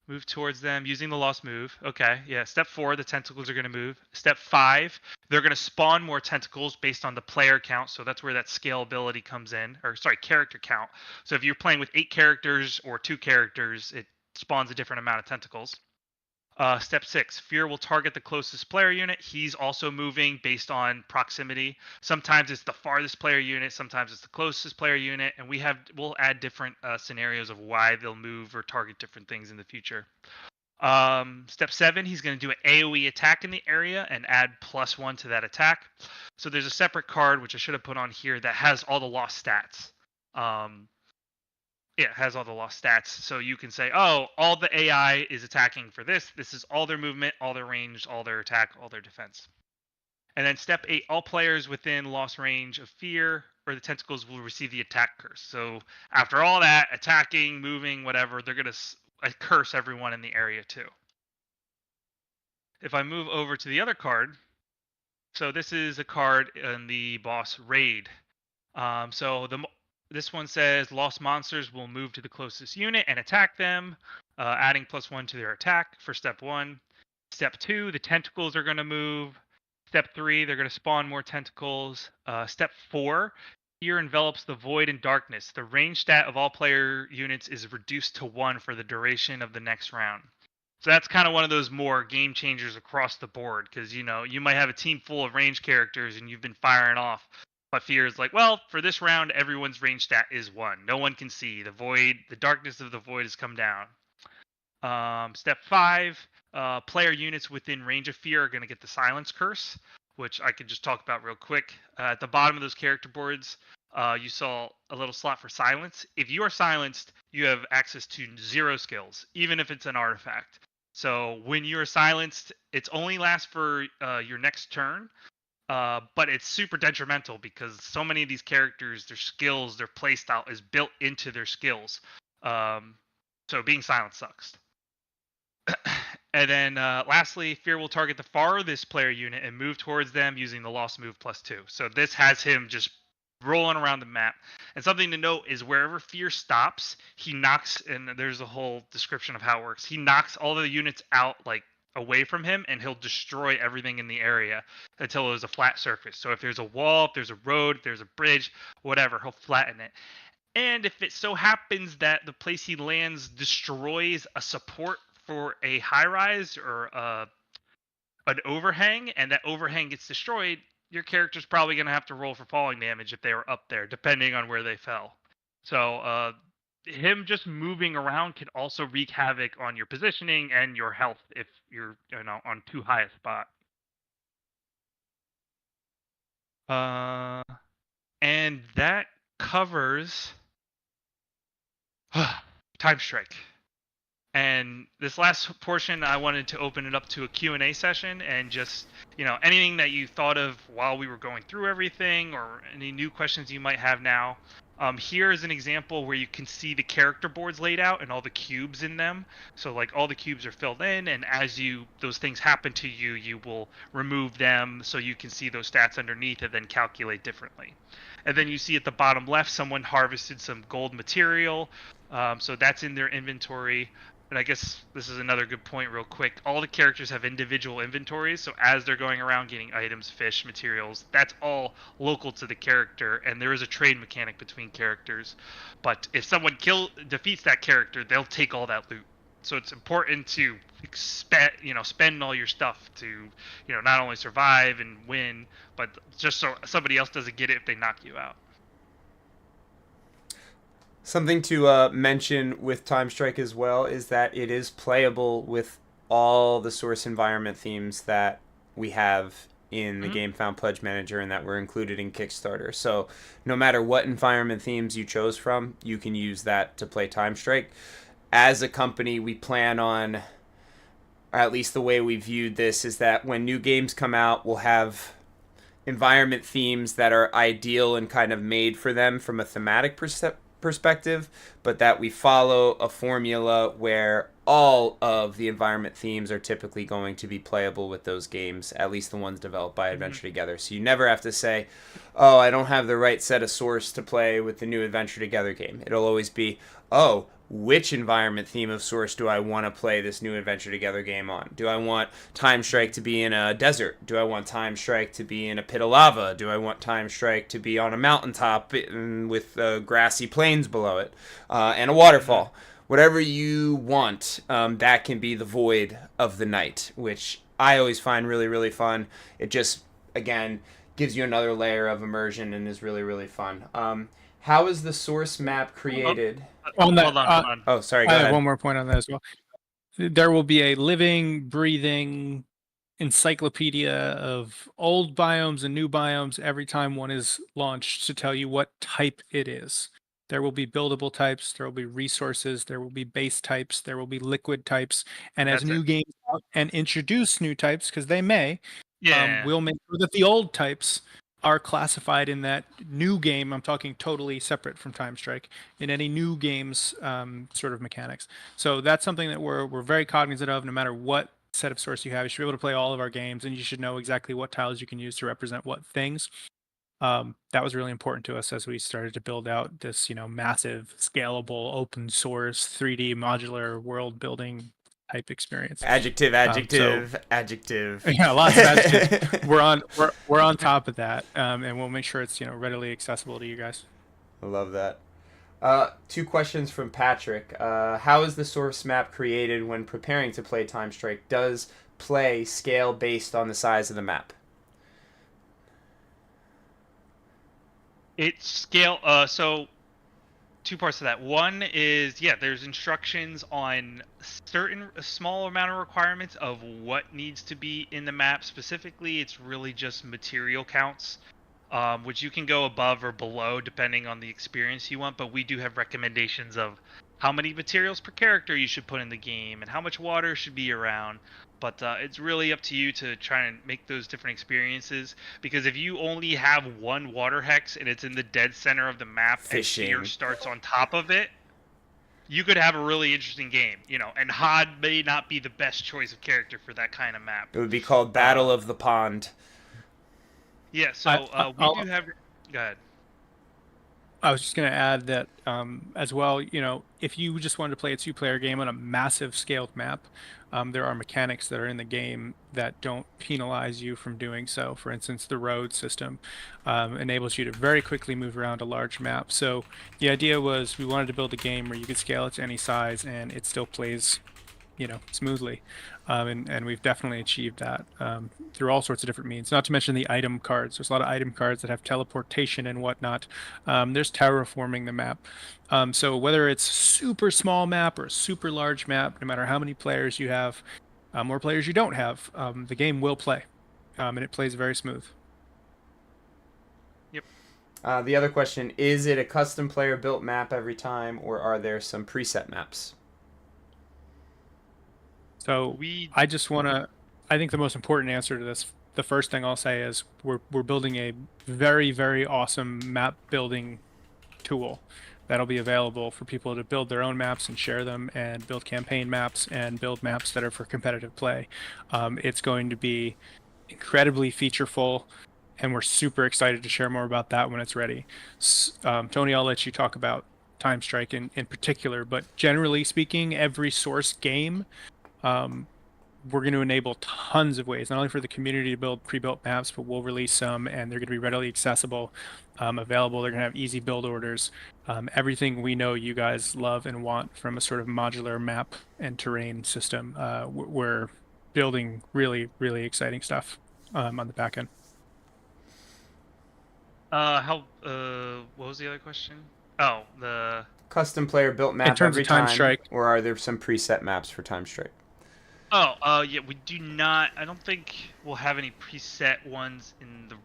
move towards them using the lost move. Okay, yeah. Step 4, the tentacles are going to move. Step 5, they're going to spawn more tentacles based on the player count. So that's where that scalability comes in. Character count. So if you're playing with 8 characters or 2 characters, it spawns a different amount of tentacles. Step 6, fear will target the closest player unit. He's also moving based on proximity. Sometimes it's the farthest player unit, sometimes it's the closest player unit, and we'll add different scenarios of why they'll move or target different things in the future. Step 7, he's going to do an AoE attack in the area and add +1 to that attack. So there's a separate card, which I should have put on here, that has all the lost stats. It has all the lost stats, so you can say, oh, all the AI is attacking for this. This is all their movement, all their range, all their attack, all their defense. And then step 8, all players within lost range of fear or the tentacles will receive the attack curse. So after all that, attacking, moving, whatever, they're going to curse everyone in the area too. If I move over to the other card, so this is a card in the boss raid. This one says lost monsters will move to the closest unit and attack them, adding +1 to their attack for step 1. Step 2, the tentacles are going to move. Step 3, they're going to spawn more tentacles. Step 4, fear envelops the void and darkness. The range stat of all player units is reduced to 1 for the duration of the next round. So that's kind of one of those more game changers across the board, because you might have a team full of range characters and you've been firing off. But fear is like, well, for this round, everyone's range stat is 1. No one can see. The darkness of the void has come down. Step 5, player units within range of fear are going to get the silence curse, which I could just talk about real quick. At the bottom of those character boards, you saw a little slot for silence. If you are silenced, you have access to 0 skills, even if it's an artifact. So when you're silenced, it's only lasts for your next turn. But it's super detrimental because so many of these characters, their skills, their playstyle is built into their skills. Um, so being silent sucks. And then lastly, Fear will target the farthest player unit and move towards them using the lost move +2. So this has him just rolling around the map. And something to note is wherever Fear stops, he knocks, and there's a whole description of how it works. He knocks all the units out, like away from him, and he'll destroy everything in the area until there's a flat surface. So if there's a wall, if there's a road, if there's a bridge, whatever, he'll flatten it. And if it so happens that the place he lands destroys a support for a high rise or an overhang, and that overhang gets destroyed, your character's probably going to have to roll for falling damage if they were up there, depending on where they fell. So him just moving around can also wreak havoc on your positioning and your health if you're on too high a spot. And that covers TimeStrike. And this last portion, I wanted to open it up to a Q&A session and just, anything that you thought of while we were going through everything or any new questions you might have now. Here is an example where you can see the character boards laid out and all the cubes in them. So like all the cubes are filled in, and as those things happen to you, you will remove them so you can see those stats underneath and then calculate differently. And then you see at the bottom left, someone harvested some gold material. So that's in their inventory. And I guess this is another good point real quick. All the characters have individual inventories, so as they're going around getting items, fish, materials, that's all local to the character, and there is a trade mechanic between characters. But if someone defeats that character, they'll take all that loot. So it's important to spend all your stuff to, not only survive and win, but just so somebody else doesn't get it if they knock you out. Something to mention with TimeStrike as well is that it is playable with all the source environment themes that we have in the Game Found Pledge Manager and that were included in Kickstarter. So no matter what environment themes you chose from, you can use that to play TimeStrike. As a company, we plan on, or at least the way we viewed this, is that when new games come out, we'll have environment themes that are ideal and kind of made for them from a thematic perspective, but that we follow a formula where all of the environment themes are typically going to be playable with those games, at least the ones developed by Adventure Together. So you never have to say, oh, I don't have the right set of source to play with the new Adventure Together game. It'll always be, oh, which environment theme of source do I want to play this new Adventure Together game on? Do I want TimeStrike to be in a desert? Do I want TimeStrike to be in a pit of lava? Do I want TimeStrike to be on a mountaintop with grassy plains below it and a waterfall? Whatever you want, that can be the void of the night, which I always find really, really fun. It just, again, gives you another layer of immersion and is really, really fun. How is the source map created? On that, Hold on. Oh, sorry, I go have ahead. one more point on that as well. There will be a living, breathing encyclopedia of old biomes and new biomes every time one is launched to tell you what type it is. There will be buildable types, there will be resources, there will be base types, there will be liquid types, and as new games out and introduce new types, because they may, we'll make sure that the old types are classified in that new game. I'm talking totally separate from TimeStrike in any new games sort of mechanics. So that's something that we're very cognizant of. No matter what set of source you have, you should be able to play all of our games, and you should know exactly what tiles you can use to represent what things. That was really important to us as we started to build out this, massive, scalable, open source, 3D modular world building type experience. Adjective. Yeah, lots of adjectives. We're on top of that, and we'll make sure it's readily accessible to you guys. I love that. 2 questions from Patrick. How is the source map created when preparing to play TimeStrike? Does play scale based on the size of the map? It's scale. So 2 parts of that. One is, there's instructions on a small amount of requirements of what needs to be in the map. Specifically, it's really just material counts, which you can go above or below depending on the experience you want. But we do have recommendations of how many materials per character you should put in the game and how much water should be around. But it's really up to you to try and make those different experiences, because if you only have one water hex and it's in the dead center of the map and fear Fishing. starts on top of it, you could have a really interesting game, and Hod may not be the best choice of character for that kind of map. It would be called Battle of the Pond. Yeah, so we do have. Go ahead. I was just going to add that as well, if you just wanted to play a two-player game on a massive scaled map, there are mechanics that are in the game that don't penalize you from doing so. For instance, the road system enables you to very quickly move around a large map. So the idea was we wanted to build a game where you could scale it to any size and it still plays smoothly. And we've definitely achieved that through all sorts of different means, not to mention the item cards. There's a lot of item cards that have teleportation and whatnot. There's terraforming the map. So whether it's super small map or a super large map, no matter how many players you have, or players you don't have, the game will play. And it plays very smooth. Yep. The other question, is it a custom player built map every time, or are there some preset maps? So I just want to, I think the most important answer to this, the first thing I'll say is we're building a very, very awesome map building tool that'll be available for people to build their own maps and share them and build campaign maps and build maps that are for competitive play. It's going to be incredibly featureful, and we're super excited to share more about that when it's ready. Tony, I'll let you talk about TimeStrike in particular, but generally speaking, every source game, we're going to enable tons of ways, not only for the community to build pre-built maps, but we'll release some, and they're going to be readily accessible, available. They're going to have easy build orders, everything we know you guys love and want from a sort of modular map and terrain system. We're building really, really exciting stuff on the back end. What was the other question? Oh, the Custom player built map terms of every time, TimeStrike. or are there some preset maps for TimeStrike? Yeah, we do not. I don't think we'll have any preset ones in the.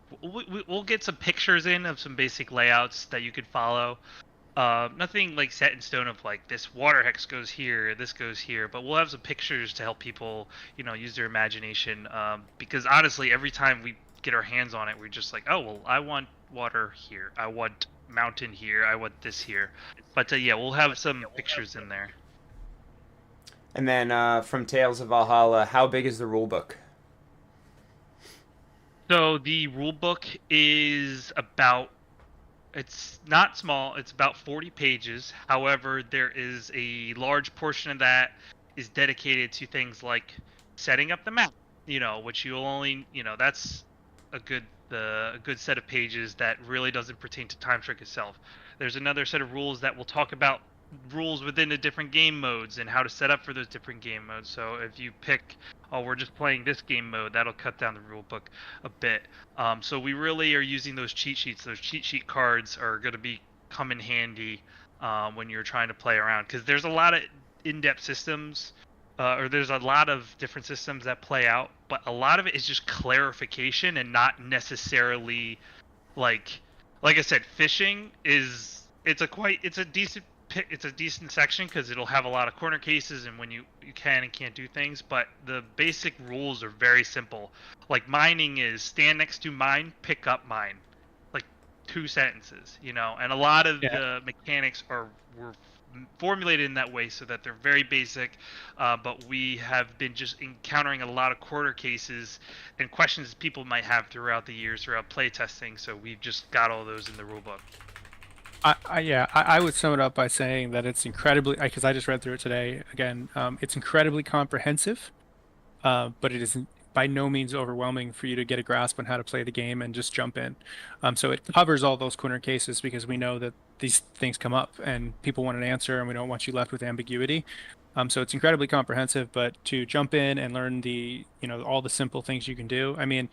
We'll get some pictures in of some basic layouts that you could follow. Nothing like set in stone of like this water hex goes here, this goes here, but we'll have some pictures to help people, use their imagination. Because honestly, every time we get our hands on it, we're just like, oh well, I want water here, I want mountain here, I want this here. But yeah, we'll have some pictures in there. And then from Tales of Valhalla, how big is the rulebook? So the rulebook is it's not small, it's about 40 pages. However, there is a large portion of that is dedicated to things like setting up the map, which you'll only, that's a good set of pages that really doesn't pertain to TimeStrike itself. There's another set of rules that will talk about rules within the different game modes and how to set up for those different game modes. So if you pick, oh, we're just playing this game mode, that'll cut down the rule book a bit. So we really are using those cheat sheets. Those cheat sheet cards are going to come in handy when you're trying to play around, because there's a lot of in-depth systems, or there's a lot of different systems that play out, but a lot of it is just clarification and not necessarily like I said, fishing is it's a decent section because it'll have a lot of corner cases and when you can and can't do things, but the basic rules are very simple. Like mining is stand next to mine, pick up mine, like 2 sentences, and a lot of the mechanics were formulated in that way so that they're very basic, but we have been just encountering a lot of corner cases and questions people might have throughout the years throughout play testing, so we've just got all those in the rulebook. I would sum it up by saying that it's incredibly, because I just read through it today again. It's incredibly comprehensive, but it is by no means overwhelming for you to get a grasp on how to play the game and just jump in. So it covers all those corner cases because we know that these things come up and people want an answer and we don't want you left with ambiguity. So it's incredibly comprehensive, but to jump in and learn all the simple things you can do. I mean,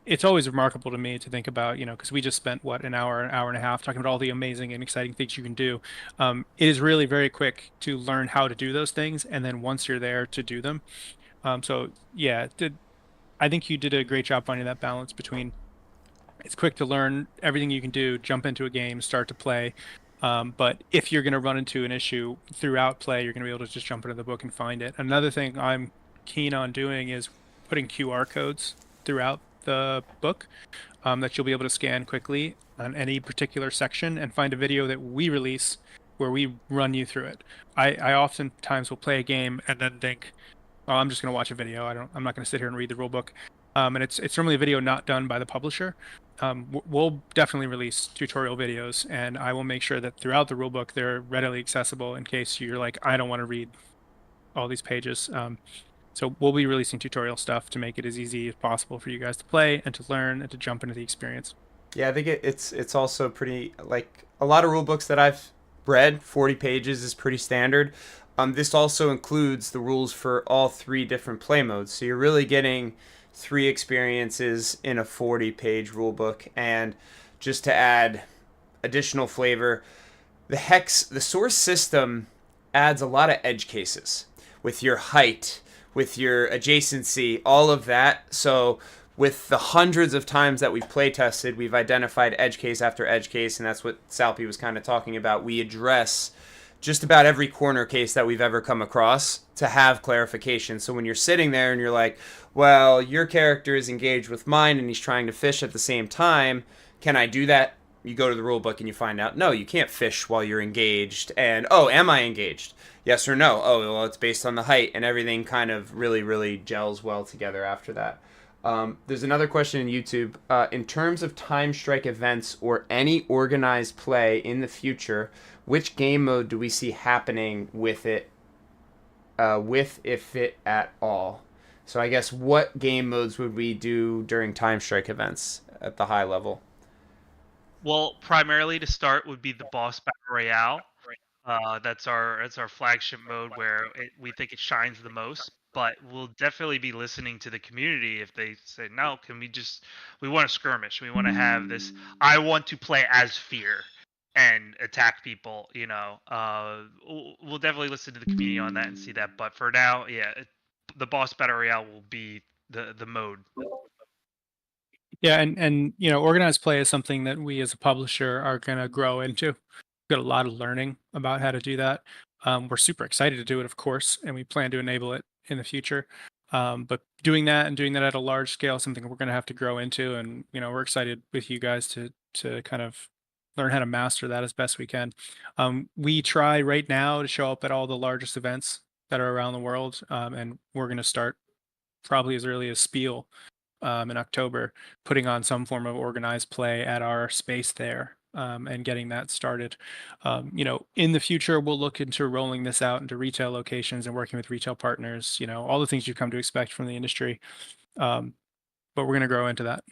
it's always remarkable to me to think about, because we just spent an hour and a half talking about all the amazing and exciting things you can do. It is really very quick to learn how to do those things, and then once you're there, to do them. So yeah, I think you did a great job finding that balance between it's quick to learn everything you can do, jump into a game, start to play, But if you're going to run into an issue throughout play, you're going to be able to just jump into the book and find it. Another thing I'm keen on doing is putting QR codes throughout the book that you'll be able to scan quickly on any particular section and find a video that we release where we run you through it. I oftentimes will play a game and then think, oh, I'm just going to watch a video. I'm not going to sit here and read the rule book. And it's normally a video not done by the publisher. We'll definitely release tutorial videos, and I will make sure that throughout the rulebook they're readily accessible in case you're like, I don't want to read all these pages. So we'll be releasing tutorial stuff to make it as easy as possible for you guys to play and to learn and to jump into the experience. Yeah, I think it's also pretty, like a lot of rule books that I've read. 40 pages is pretty standard. This also includes the rules for all 3 different play modes, so you're really getting 3 experiences in a 40-page rule book. And just to add additional flavor, the source system adds a lot of edge cases with your height, with your adjacency, all of that. So with the hundreds of times that we've play tested, we've identified edge case after edge case, and that's what Salpy was kind of talking about. We address just about every corner case that we've ever come across to have clarification. So when you're sitting there and you're like, well, your character is engaged with mine and he's trying to fish at the same time, can I do that? You go to the rule book and you find out, no, you can't fish while you're engaged. And, oh, am I engaged? Yes or no? Oh, well, it's based on the height, and everything kind of really, really gels well together after that. There's another question in YouTube. In terms of TimeStrike events or any organized play in the future, which game mode do we see happening with it, if it at all? So I guess what game modes would we do during TimeStrike events at the high level? Well, primarily to start would be the boss battle royale. That's our flagship mode where we think it shines the most. But we'll definitely be listening to the community if they say no. We want to skirmish. We want to have this. I want to play as Fear and attack people. We'll definitely listen to the community on that and see that. But for now, yeah, the boss battle royale will be the mode. Yeah, and organized play is something that we as a publisher are going to grow into. We've got a lot of learning about how to do that. We're super excited to do it, of course, and we plan to enable it in the future. But doing that and doing that at a large scale is something we're going to have to grow into, and we're excited with you guys to kind of learn how to master that as best we can. We try right now to show up at all the largest events that are around the world, and we're going to start probably as early as Spiel in October, putting on some form of organized play at our space there, and getting that started. In the future, we'll look into rolling this out into retail locations and working with retail partners, all the things you've come to expect from the industry. But we're going to grow into that.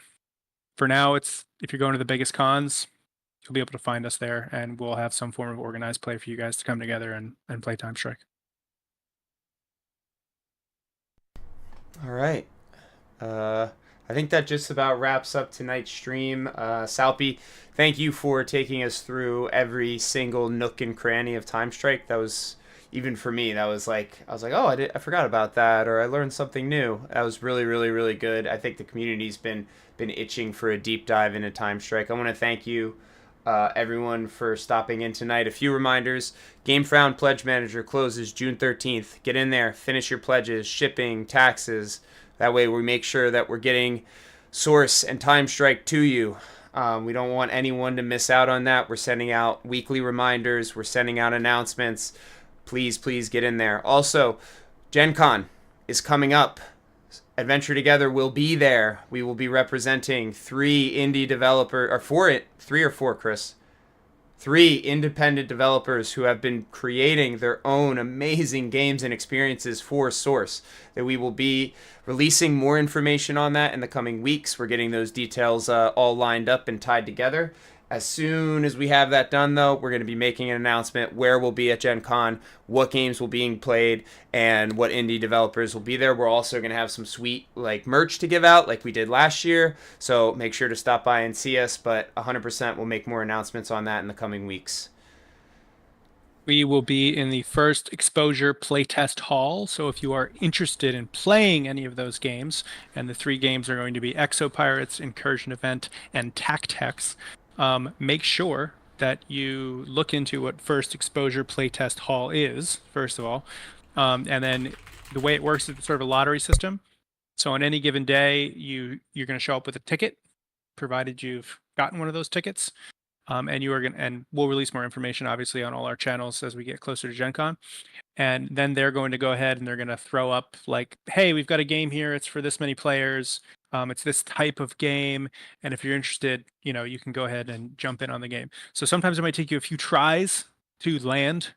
For now, if you're going to the biggest cons, you'll be able to find us there, and we'll have some form of organized play for you guys to come together and play TimeStrike. All right. I think that just about wraps up tonight's stream. Salpy, thank you for taking us through every single nook and cranny of TimeStrike. That was, even for me, that was like, I was like, oh, I forgot about that, or I learned something new. That was really, really, really good. I think the community's been itching for a deep dive into TimeStrike. I want to thank you, everyone, for stopping in tonight. A few reminders. GameFrown Pledge Manager closes June 13th. Get in there, finish your pledges, shipping, taxes. That way we make sure that we're getting Source and TimeStrike to you. We don't want anyone to miss out on that. We're sending out weekly reminders. We're sending out announcements. Please, please get in there. Also, Gen Con is coming up. Adventure Together will be there. We will be representing 3 indie developers, or 3 or 4, Chris. 3 independent developers who have been creating their own amazing games and experiences for Source. That we will be releasing more information on that in the coming weeks. We're getting those details all lined up and tied together. As soon as we have that done, though, we're going to be making an announcement where we'll be at Gen Con, what games will be being played, and what indie developers will be there. We're also going to have some sweet merch to give out like we did last year, so make sure to stop by and see us, but 100% we'll make more announcements on that in the coming weeks. We will be in the first exposure playtest hall. So if you are interested in playing any of those games, and the 3 games are going to be Exo Pirates, Incursion Event, and Tactex, make sure that you look into what First Exposure Playtest Hall is, first of all. And then the way it works is it's sort of a lottery system. So on any given day, you're going to show up with a ticket, provided you've gotten one of those tickets. And you are going and we'll release more information obviously on all our channels as we get closer to Gen Con. And then they're going to go ahead and they're going to throw up like, hey, we've got a game here. It's for this many players. It's this type of game. And if you're interested, you can go ahead and jump in on the game. So sometimes it might take you a few tries to land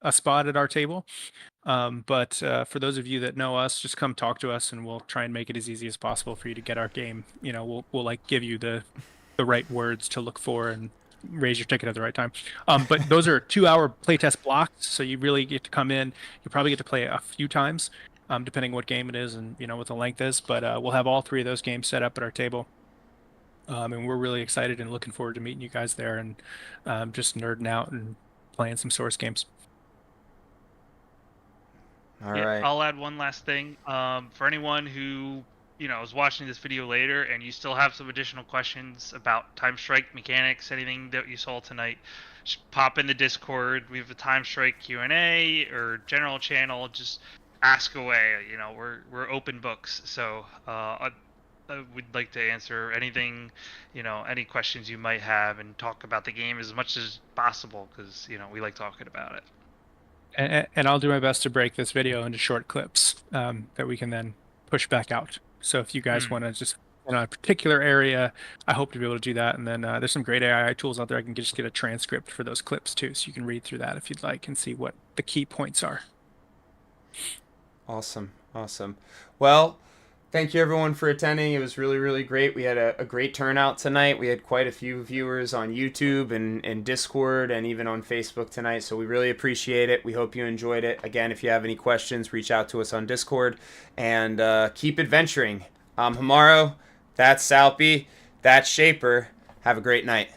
a spot at our table. But for those of you that know us, just come talk to us and we'll try and make it as easy as possible for you to get our game. We'll like give you the right words to look for and raise your ticket at the right time. But those are 2-hour playtest blocks, so you really get to come in. You probably get to play a few times, depending what game it is and what the length is. But we'll have all 3 of those games set up at our table, and we're really excited and looking forward to meeting you guys there and just nerding out and playing some Source games. All right. I'll add one last thing. For anyone who is watching this video later and you still have some additional questions about TimeStrike mechanics, anything that you saw tonight, just pop in the Discord. We have a TimeStrike Q&A or general channel. Just ask away. We're open books. So I would like to answer anything, any questions you might have and talk about the game as much as possible because we like talking about it. And I'll do my best to break this video into short clips that we can then push back out. So if you guys want to just in a particular area, I hope to be able to do that. And then there's some great AI tools out there. I can just get a transcript for those clips too, so you can read through that if you'd like and see what the key points are. Awesome. Well, thank you everyone for attending. It was really, really great. We had a great turnout tonight. We had quite a few viewers on YouTube and Discord and even on Facebook tonight. So we really appreciate it. We hope you enjoyed it. Again, if you have any questions, reach out to us on Discord and keep adventuring. I'm Hamaro. That's Salpy. That's Shaper. Have a great night.